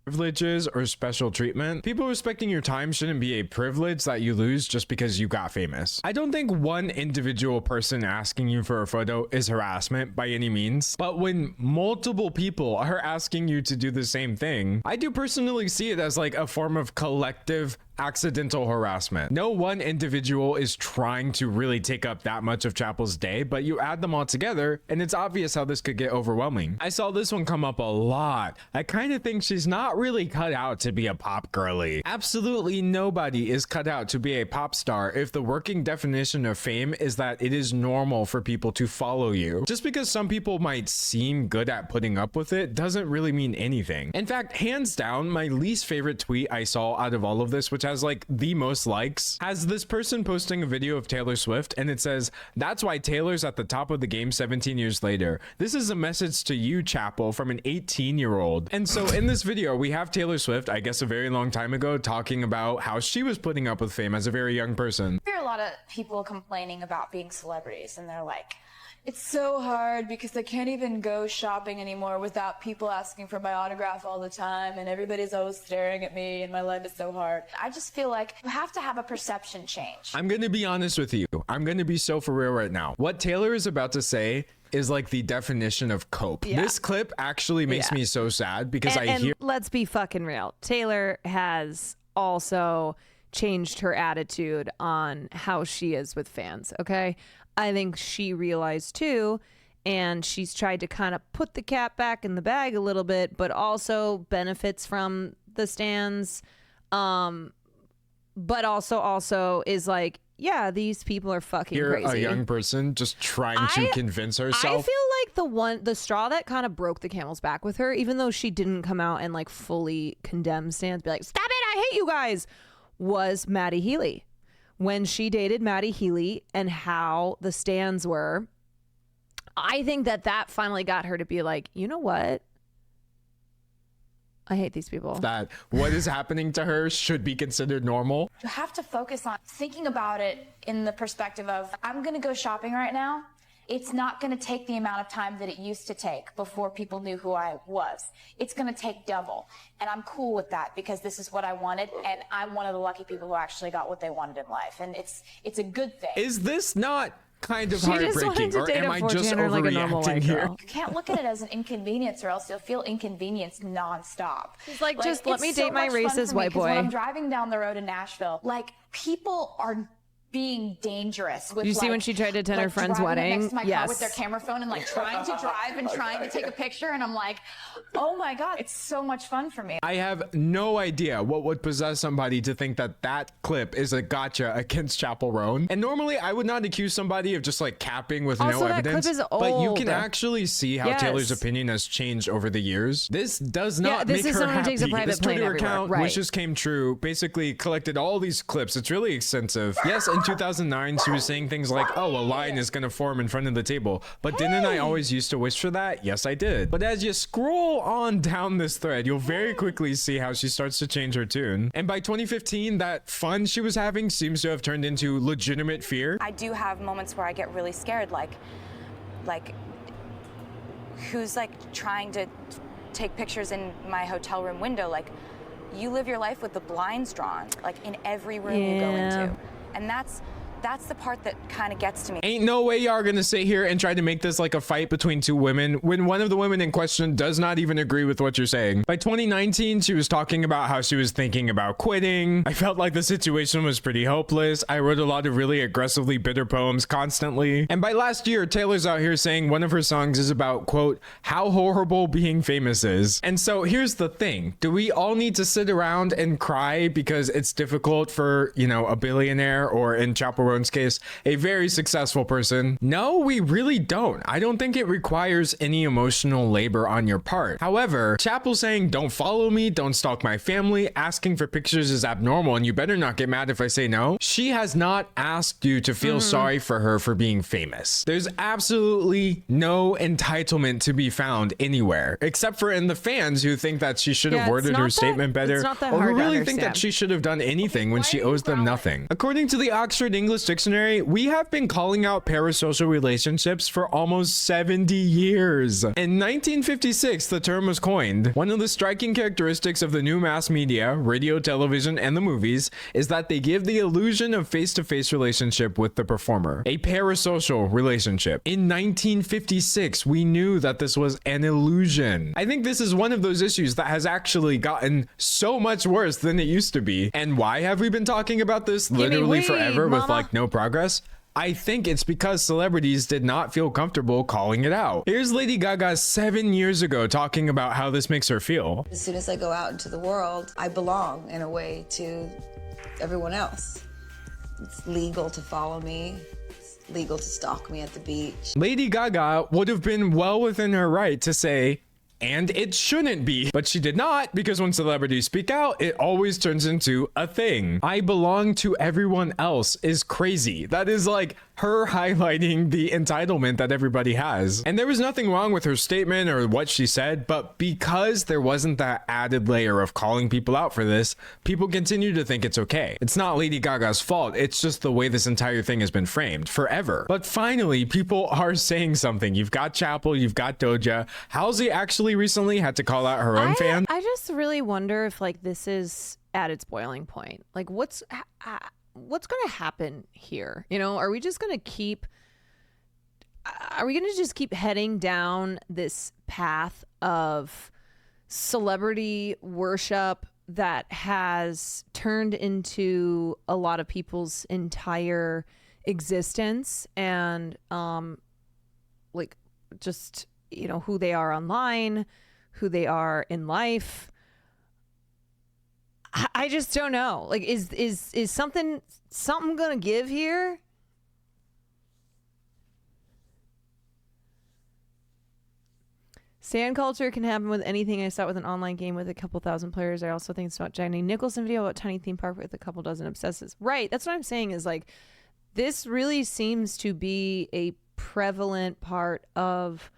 privileges or special treatment. People respecting your time shouldn't be a privilege that you lose just because you got famous. I don't think one individual person asking you for a photo is harassment by any means, but when multiple people are asking you to do the same thing, I do personally see it as like a form of collective accidental harassment. No one individual is trying to really take up that much of Chappell's day, but you add them all together and it's obvious how this could get overwhelming. I saw this one come up a lot. I kind of think she's not really cut out to be a pop girly. Absolutely nobody is cut out to be a pop star if the working definition of fame is that it is normal for people to follow you. Just because some people might seem good at putting up with it doesn't really mean anything. In fact, hands down, my least favorite tweet I saw out of all of this, which has like the most likes, has this person posting a video of Taylor Swift and it says, "That's why Taylor's at the top of the game 17 years later. This is a message to you, Chappell, from an 18-year-old. And so in this video, we have Taylor Swift, I guess a very long time ago, talking about how she was putting up with fame as a very young person. I hear a lot of people complaining about being celebrities and they're like, it's so hard because I can't even go shopping anymore without people asking for my autograph all the time and everybody's always staring at me and my life is so hard. I just feel like you have to have a perception change. I'm going to be honest with you. I'm going to be so for real right now. What Taylor is about to say is like the definition of cope. Yeah. This clip actually makes me so sad because I hear... Let's be fucking real. Taylor has also changed her attitude on how she is with fans, okay? I think she realized too, and she's tried to kind of put the cat back in the bag a little bit, but also benefits from the stands. But also is like, yeah, these people are fucking You're crazy. A young person just trying to convince herself. I feel like the straw that kind of broke the camel's back with her, even though she didn't come out and like fully condemn stands, be like, stop it, I hate you guys, was Maddie Healy. When she dated Maddie Healy and how the stands were, I think that finally got her to be like, you know what? I hate these people. That what is happening to her should be considered normal. You have to focus on thinking about it in the perspective of, I'm going to go shopping right now. It's not going to take the amount of time that it used to take before people knew who I was. It's going to take double. And I'm cool with that because this is what I wanted. And I'm one of the lucky people who actually got what they wanted in life. And it's a good thing. Is this not kind of She just heartbreaking, wanted to or date am a I just 14-er like a normal overreacting white here? girl. You can't look at it as an inconvenience or else you'll feel inconvenienced nonstop. She's like, just let me it's date so my much fun racist for me white 'cause boy. When I'm driving down the road in Nashville, like people are being dangerous with You see when she tried to attend her friend's driving wedding? next to my car Yes. with their camera phone and like trying to drive and trying to take a picture, and I'm like, oh my god, it's so much fun for me. I have no idea what would possess somebody to think that that clip is a gotcha against Chappell Roan. And normally I would not accuse somebody of just like capping with Also, no that evidence, clip is but you old. can actually see how Yes. Taylor's opinion has changed over the years. This does not this make is her someone who happy. takes a private This plane Twitter everywhere. account, Right. Wishes Came True, basically collected all these clips. It's really extensive. Yes, in 2009 she was saying things like, oh, a line is gonna form in front of the table. But didn't I always used to wish for that? Yes, I did. But as you scroll on down this thread, you'll very quickly see how she starts to change her tune. And by 2015, that fun she was having seems to have turned into legitimate fear. I do have moments where I get really scared, like who's like trying to take pictures in my hotel room window? Like, you live your life with the blinds drawn, like in every room you go into. And that's that's the part that kind of gets to me. Ain't no way y'all are gonna sit here and try to make this like a fight between two women when one of the women in question does not even agree with what you're saying. By 2019, she was talking about how she was thinking about quitting. I felt like the situation was pretty hopeless. I wrote a lot of really aggressively bitter poems constantly. And by last year, Taylor's out here saying one of her songs is about, quote, how horrible being famous is. And so here's the thing. Do we all need to sit around and cry because it's difficult for, you know, a billionaire, or in Chappell Roan's case, a very successful person? No, we really don't. I don't think it requires any emotional labor on your part. However, Chappell saying, don't follow me, don't stalk my family, asking for pictures is abnormal, and you better not get mad if I say no. She has not asked you to feel sorry for her for being famous. There's absolutely no entitlement to be found anywhere, except for in the fans who think that she should have worded her statement better, or who really think that she should have done anything when she owes them nothing. According to the Oxford English Dictionary, we have been calling out parasocial relationships for almost 70 years. In 1956, the term was coined. One of the striking characteristics of the new mass media, radio, television, and the movies is that they give the illusion of face-to-face relationship with the performer, a parasocial relationship. In 1956, we knew that this was an illusion. I think this is one of those issues that has actually gotten so much worse than it used to be. And why have we been talking about this literally forever with like no progress? I think it's because celebrities did not feel comfortable calling it out. Here's Lady Gaga 7 years ago talking about how this makes her feel. As soon as I go out into the world, I belong in a way to everyone else. It's legal to follow me. It's legal to stalk me at the beach. Lady Gaga would have been well within her right to say, and it shouldn't be, but she did not, because when celebrities speak out, it always turns into a thing. I belong to everyone else is crazy. That is like her highlighting the entitlement that everybody has. And there was nothing wrong with her statement or what she said, but because there wasn't that added layer of calling people out for this, people continue to think it's okay. It's not Lady Gaga's fault. It's just the way this entire thing has been framed forever. But finally, people are saying something. You've got Chappell, you've got Doja. Halsey actually recently had to call out her own fan. I just really wonder if like this is at its boiling point. Like what's going to happen here? You know, are we just going to just keep heading down this path of celebrity worship that has turned into a lot of people's entire existence and like just, you know, who they are online, who they are in life? I just don't know. Like, is something gonna give here? Stan culture can happen with anything. I start with an online game with a couple thousand players. I also think it's about Jack Nicholson video about tiny theme park with a couple dozen obsessives. Right. That's what I'm saying is like, this really seems to be a prevalent part of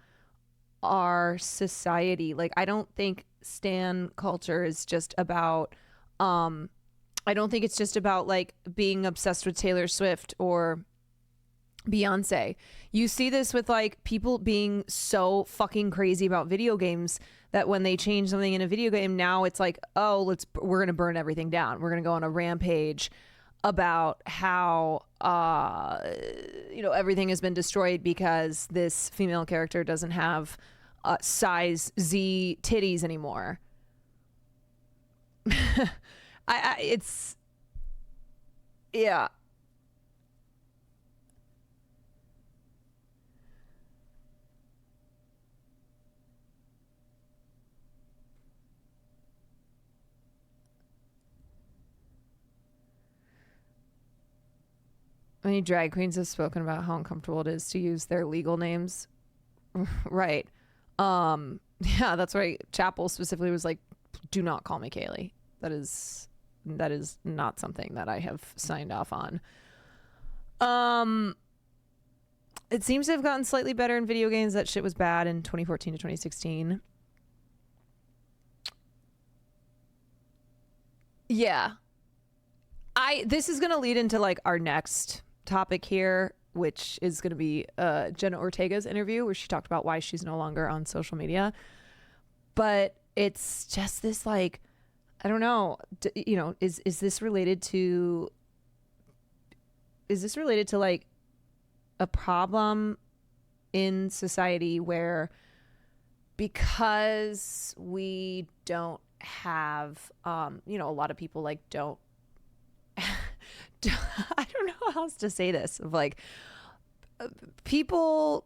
our society. Like, I don't think Stan culture is just about I don't think it's just about like being obsessed with Taylor Swift or Beyonce. You see this with like people being so fucking crazy about video games that when they change something in a video game, now it's like, oh, we're gonna burn everything down. We're gonna go on a rampage about how you know, everything has been destroyed because this female character doesn't have size Z titties anymore. It's, yeah. Many drag queens have spoken about how uncomfortable it is to use their legal names. Right. Yeah, that's right. Chappell specifically was like, do not call me Kaylee. That is not something that I have signed off on. It seems to have gotten slightly better in video games. That shit was bad in 2014 to 2016. Yeah. This is going to lead into like our next topic here, which is going to be Jenna Ortega's interview where she talked about why she's no longer on social media. But it's just this like, I don't know, you know, is this related to is this related to like a problem in society where because we don't have, you know, a lot of people like don't, I don't know how else to say this, of like people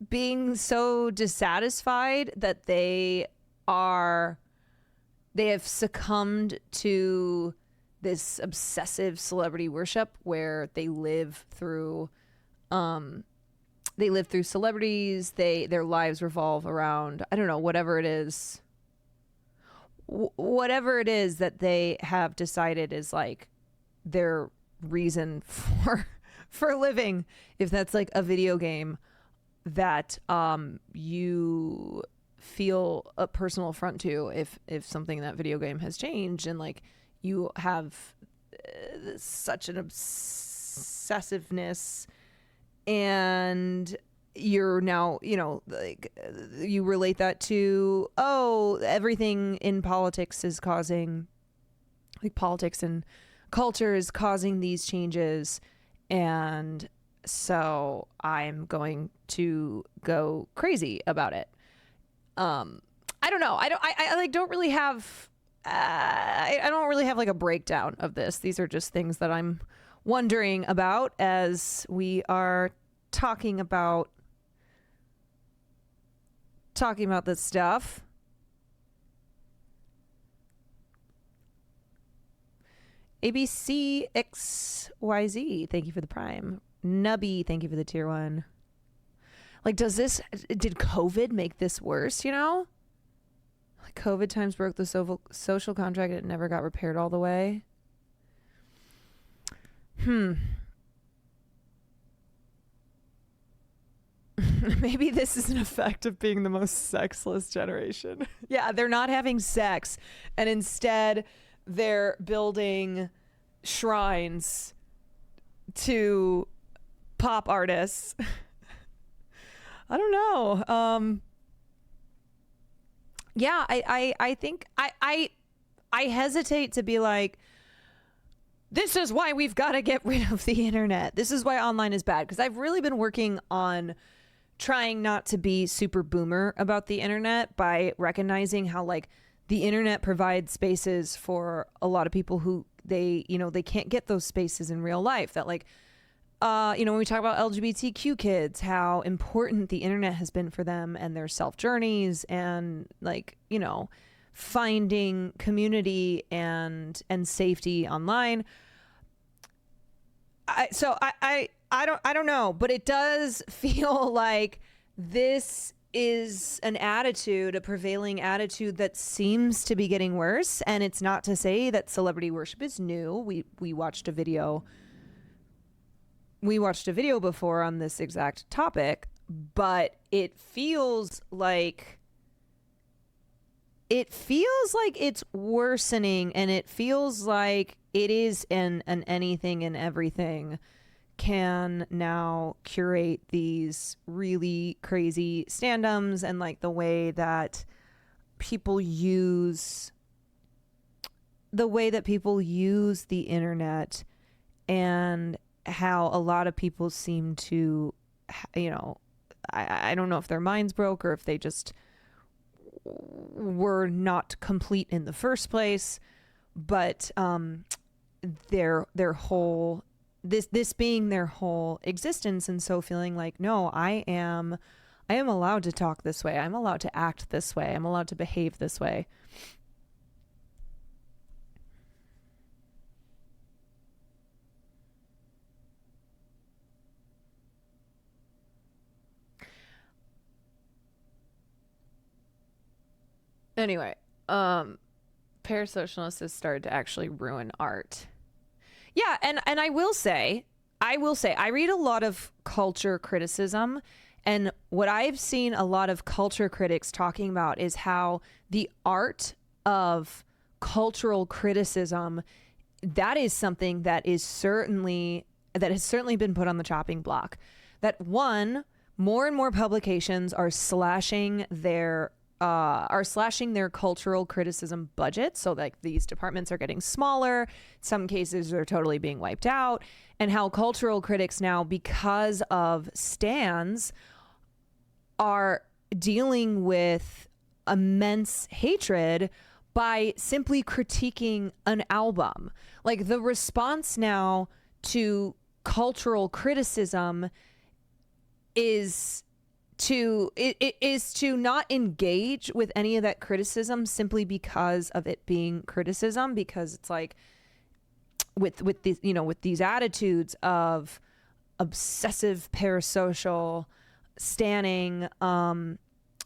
being so dissatisfied that they have succumbed to this obsessive celebrity worship where they live through celebrities. Their lives revolve around, I don't know, whatever it is that they have decided is like their reason for living. If that's like a video game that you feel a personal affront to, if something in that video game has changed, and like you have such an obsessiveness, and you're now, you know, like you relate that to, oh, everything in politics is causing, like politics and culture is causing these changes, and so I'm going to go crazy about it. I don't know. I don't really have like a breakdown of this. These are just things that I'm wondering about as we are talking about this stuff. ABCXYZ, thank you for the Prime. Nubby, thank you for the tier 1. Like, did COVID make this worse, you know? Like, COVID times broke the social contract. It never got repaired all the way. Maybe this is an effect of being the most sexless generation. Yeah, they're not having sex, and instead they're building shrines to pop artists. I don't know. Yeah, I think I hesitate to be like, this is why we've got to get rid of the internet. This is why online is bad. Because I've really been working on trying not to be super boomer about the internet by recognizing how like the internet provides spaces for a lot of people who they can't get those spaces in real life. That like, when we talk about LGBTQ kids, how important the internet has been for them and their self journeys, and like, you know, finding community and safety online. I don't know, but it does feel like this is a prevailing attitude that seems to be getting worse. And it's not to say that celebrity worship is new. We watched a video before on this exact topic, but it feels like it's worsening, and it feels like it is an anything and everything can now curate these really crazy stand-ums, and like the way that people use the internet, and how a lot of people seem to, you know, I don't know if their minds broke or if they just were not complete in the first place, but their whole this being their whole existence, and so feeling like, no, I am allowed to talk this way, I'm allowed to act this way, I'm allowed to behave this way. Anyway, parasocialness has started to actually ruin art. Yeah, and I will say, I read a lot of culture criticism, and what I've seen a lot of culture critics talking about is how the art of cultural criticism, that is something that has certainly been put on the chopping block. That one, more and more publications are slashing their are slashing their cultural criticism budget. So like these departments are getting smaller. Some cases they're totally being wiped out. And how cultural critics now, because of stans, are dealing with immense hatred by simply critiquing an album. Like the response now to cultural criticism is to not engage with any of that criticism simply because of it being criticism, because it's like with these, you know, with these attitudes of obsessive parasocial standing,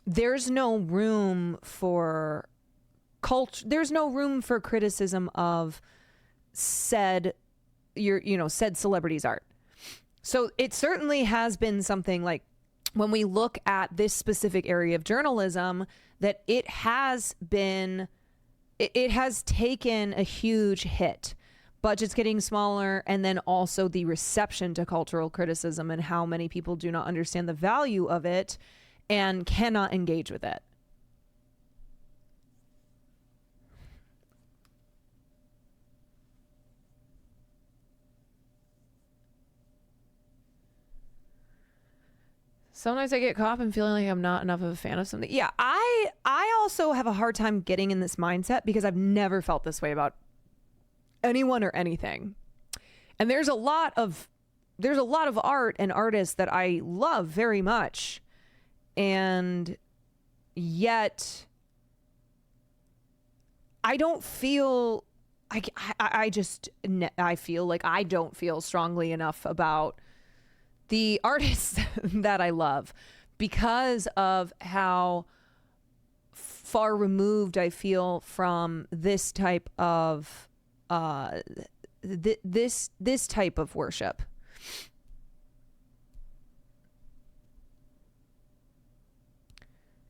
there's no room for culture, there's no room for criticism of said celebrity's art. So it certainly has been something, like when we look at this specific area of journalism, that it has taken a huge hit. Budgets getting smaller, and then also the reception to cultural criticism and how many people do not understand the value of it and cannot engage with it. Sometimes I get caught up in feeling like I'm not enough of a fan of something. Yeah, I also have a hard time getting in this mindset because I've never felt this way about anyone or anything. And there's a lot of art and artists that I love very much. And yet I don't feel I feel like I don't feel strongly enough about the artists that I love because of how far removed I feel from this type of this type of worship.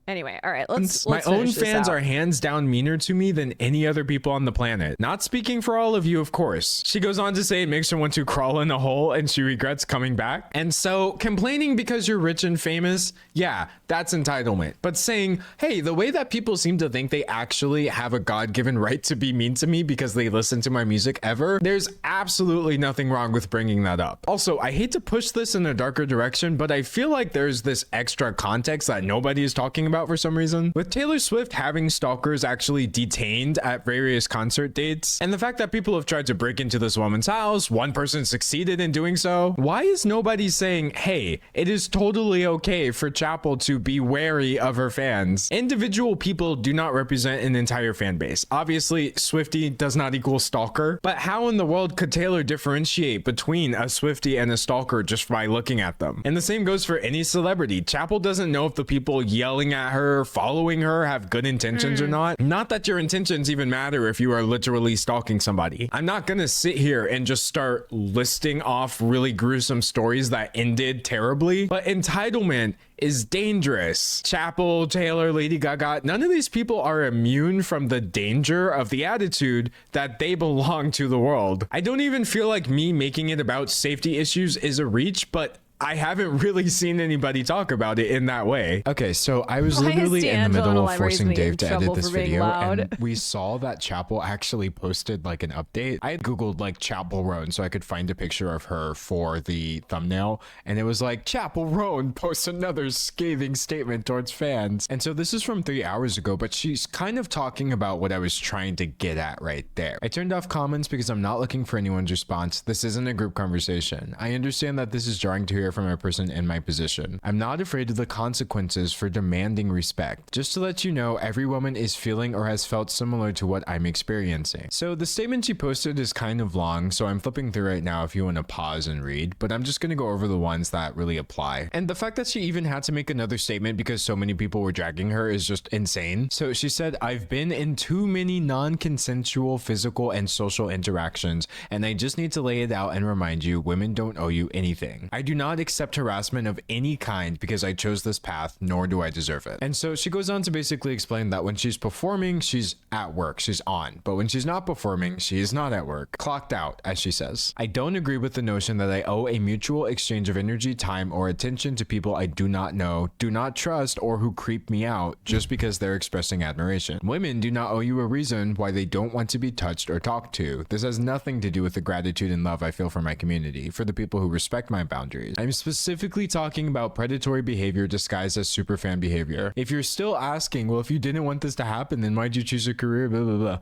Anyway, all right, let's my own finish this fans out. are hands down meaner to me than any other people on the planet. Not speaking for all of you, of course. She goes on to say it makes her want to crawl in a hole and she regrets coming back. And so complaining because you're rich and famous, yeah, that's entitlement. But saying, hey, the way that people seem to think they actually have a God-given right to be mean to me because they listen to my music ever, there's absolutely nothing wrong with bringing that up. Also, I hate to push this in a darker direction, but I feel like there's this extra context that nobody is talking about for some reason. With Taylor Swift having stalkers actually detained at various concert dates, and the fact that people have tried to break into this woman's house, one person succeeded in doing so, why is nobody saying, hey, it is totally okay for Chappell to be wary of her fans? Individual people do not represent an entire fan base. Obviously, Swiftie does not equal stalker, but how in the world could Taylor differentiate between a Swiftie and a stalker just by looking at them? And the same goes for any celebrity. Chappell doesn't know if the people yelling at her, following her, have good intentions or not. Not that your intentions even matter if you are literally stalking somebody. I'm not gonna sit here and just start listing off really gruesome stories that ended terribly, but entitlement is dangerous. Chappell, Taylor, Lady Gaga, none of these people are immune from the danger of the attitude that they belong to the world. I don't even feel like me making it about safety issues is a reach, but I haven't really seen anybody talk about it in that way. Okay, so I was Why is literally in the D'Angelo middle in of the libraries forcing gonna get Dave in to edit trouble this for being video, loud? and we saw that Chappell actually posted like an update. I had Googled like Chappell Roan so I could find a picture of her for the thumbnail, and it was like, Chappell Roan posts another scathing statement towards fans. And so this is from 3 hours ago, but she's kind of talking about what I was trying to get at right there. I turned off comments because I'm not looking for anyone's response. This isn't a group conversation. I understand that this is jarring to hear from a person in my position. I'm not afraid of the consequences for demanding respect. Just to let you know, every woman is feeling or has felt similar to what I'm experiencing. So the statement she posted is kind of long, so I'm flipping through right now if you want to pause and read, but I'm just going to go over the ones that really apply. And the fact that she even had to make another statement because so many people were dragging her is just insane. So she said, I've been in too many non-consensual physical and social interactions, and I just need to lay it out and remind you, women don't owe you anything. I do not not accept harassment of any kind because I chose this path, nor do I deserve it. And so she goes on to basically explain that when she's performing, she's at work, she's on. But when she's not performing, she is not at work. Clocked out, as she says. I don't agree with the notion that I owe a mutual exchange of energy, time, or attention to people I do not know, do not trust, or who creep me out just because they're expressing admiration. Women do not owe you a reason why they don't want to be touched or talked to. This has nothing to do with the gratitude and love I feel for my community, for the people who respect my boundaries. I'm specifically talking about predatory behavior disguised as superfan behavior. If you're still asking, well, if you didn't want this to happen, then why'd you choose a career, blah, blah, blah.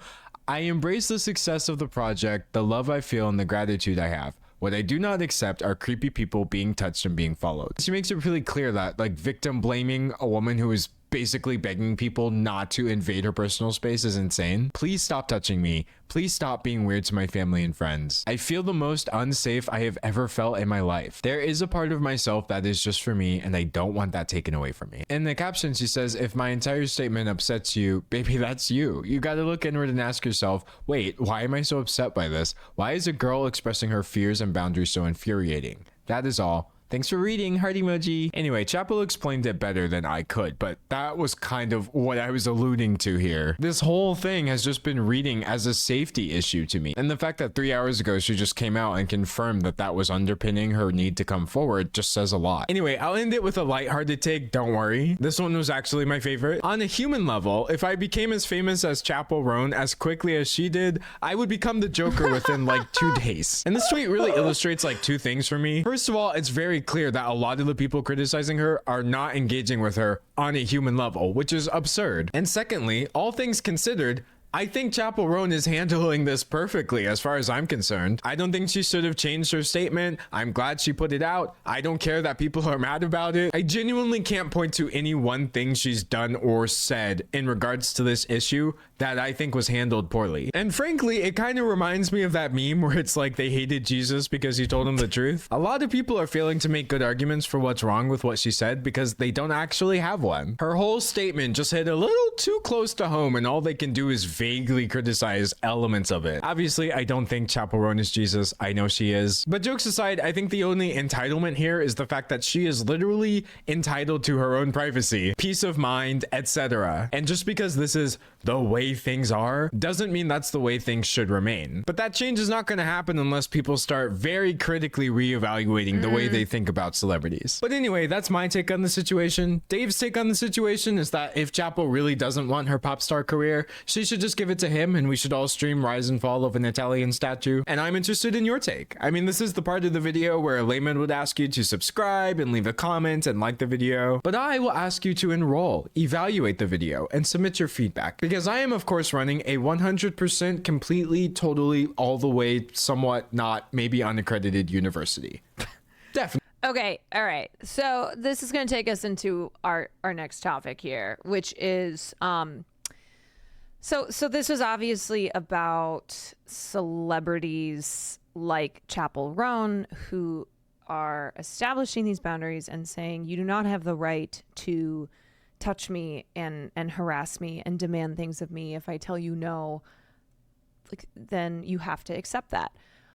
I embrace the success of the project, the love I feel, and the gratitude I have. What I do not accept are creepy people being touched and being followed. She makes it really clear that, like, victim blaming a woman who is basically begging people not to invade her personal space is insane. Please stop touching me. Please stop being weird to my family and friends. I feel the most unsafe I have ever felt in my life. There is a part of myself that is just for me, and I don't want that taken away from me. In the caption, she says, if my entire statement upsets you, baby, that's you. You gotta look inward and ask yourself, wait, why am I so upset by this? Why is a girl expressing her fears and boundaries so infuriating? That is all. Thanks for reading, heart emoji. Anyway, Chappell explained it better than I could, but that was kind of what I was alluding to here. This whole thing has just been reading as a safety issue to me. And the fact that 3 hours ago she just came out and confirmed that that was underpinning her need to come forward just says a lot. Anyway, I'll end it with a lighthearted take, don't worry. This one was actually my favorite. On a human level, if I became as famous as Chappell Roan as quickly as she did, I would become the Joker within like 2 days. And this tweet really illustrates like 2 things for me. First of all, it's very clear that a lot of the people criticizing her are not engaging with her on a human level, which is absurd. And secondly, all things considered, I think Chappell Roan is handling this perfectly as far as I'm concerned. I don't think she should have changed her statement. I'm glad she put it out. I don't care that people are mad about it. I genuinely can't point to any one thing she's done or said in regards to this issue that I think was handled poorly. And frankly, it kind of reminds me of that meme where it's like they hated Jesus because he told them the truth. A lot of people are failing to make good arguments for what's wrong with what she said because they don't actually have one. Her whole statement just hit a little too close to home, and all they can do is vaguely criticize elements of it. Obviously, I don't think Chappell Roan is Jesus. I know she is. But jokes aside, I think the only entitlement here is the fact that she is literally entitled to her own privacy, peace of mind, etc. And just because this is the way things are, doesn't mean that's the way things should remain. But that change is not going to happen unless people start very critically reevaluating the way they think about celebrities. But anyway, that's my take on the situation. Dave's take on the situation is that if Chappell really doesn't want her pop star career, she should just give it to him and we should all stream Rise and Fall of an Italian statue. And I'm interested in your take. I mean, this is the part of the video where a layman would ask you to subscribe and leave a comment and like the video, but I will ask you to enroll, evaluate the video, and submit your feedback, because I am of course running a 100% completely, totally, all the way, somewhat not, maybe unaccredited university. Definitely. Okay, all right. So this is going to take us into our next topic here, which is so this is obviously about celebrities like Chappell Roan who are establishing these boundaries and saying you do not have the right to touch me and harass me and demand things of me. If I tell you no, like, then you have to accept that.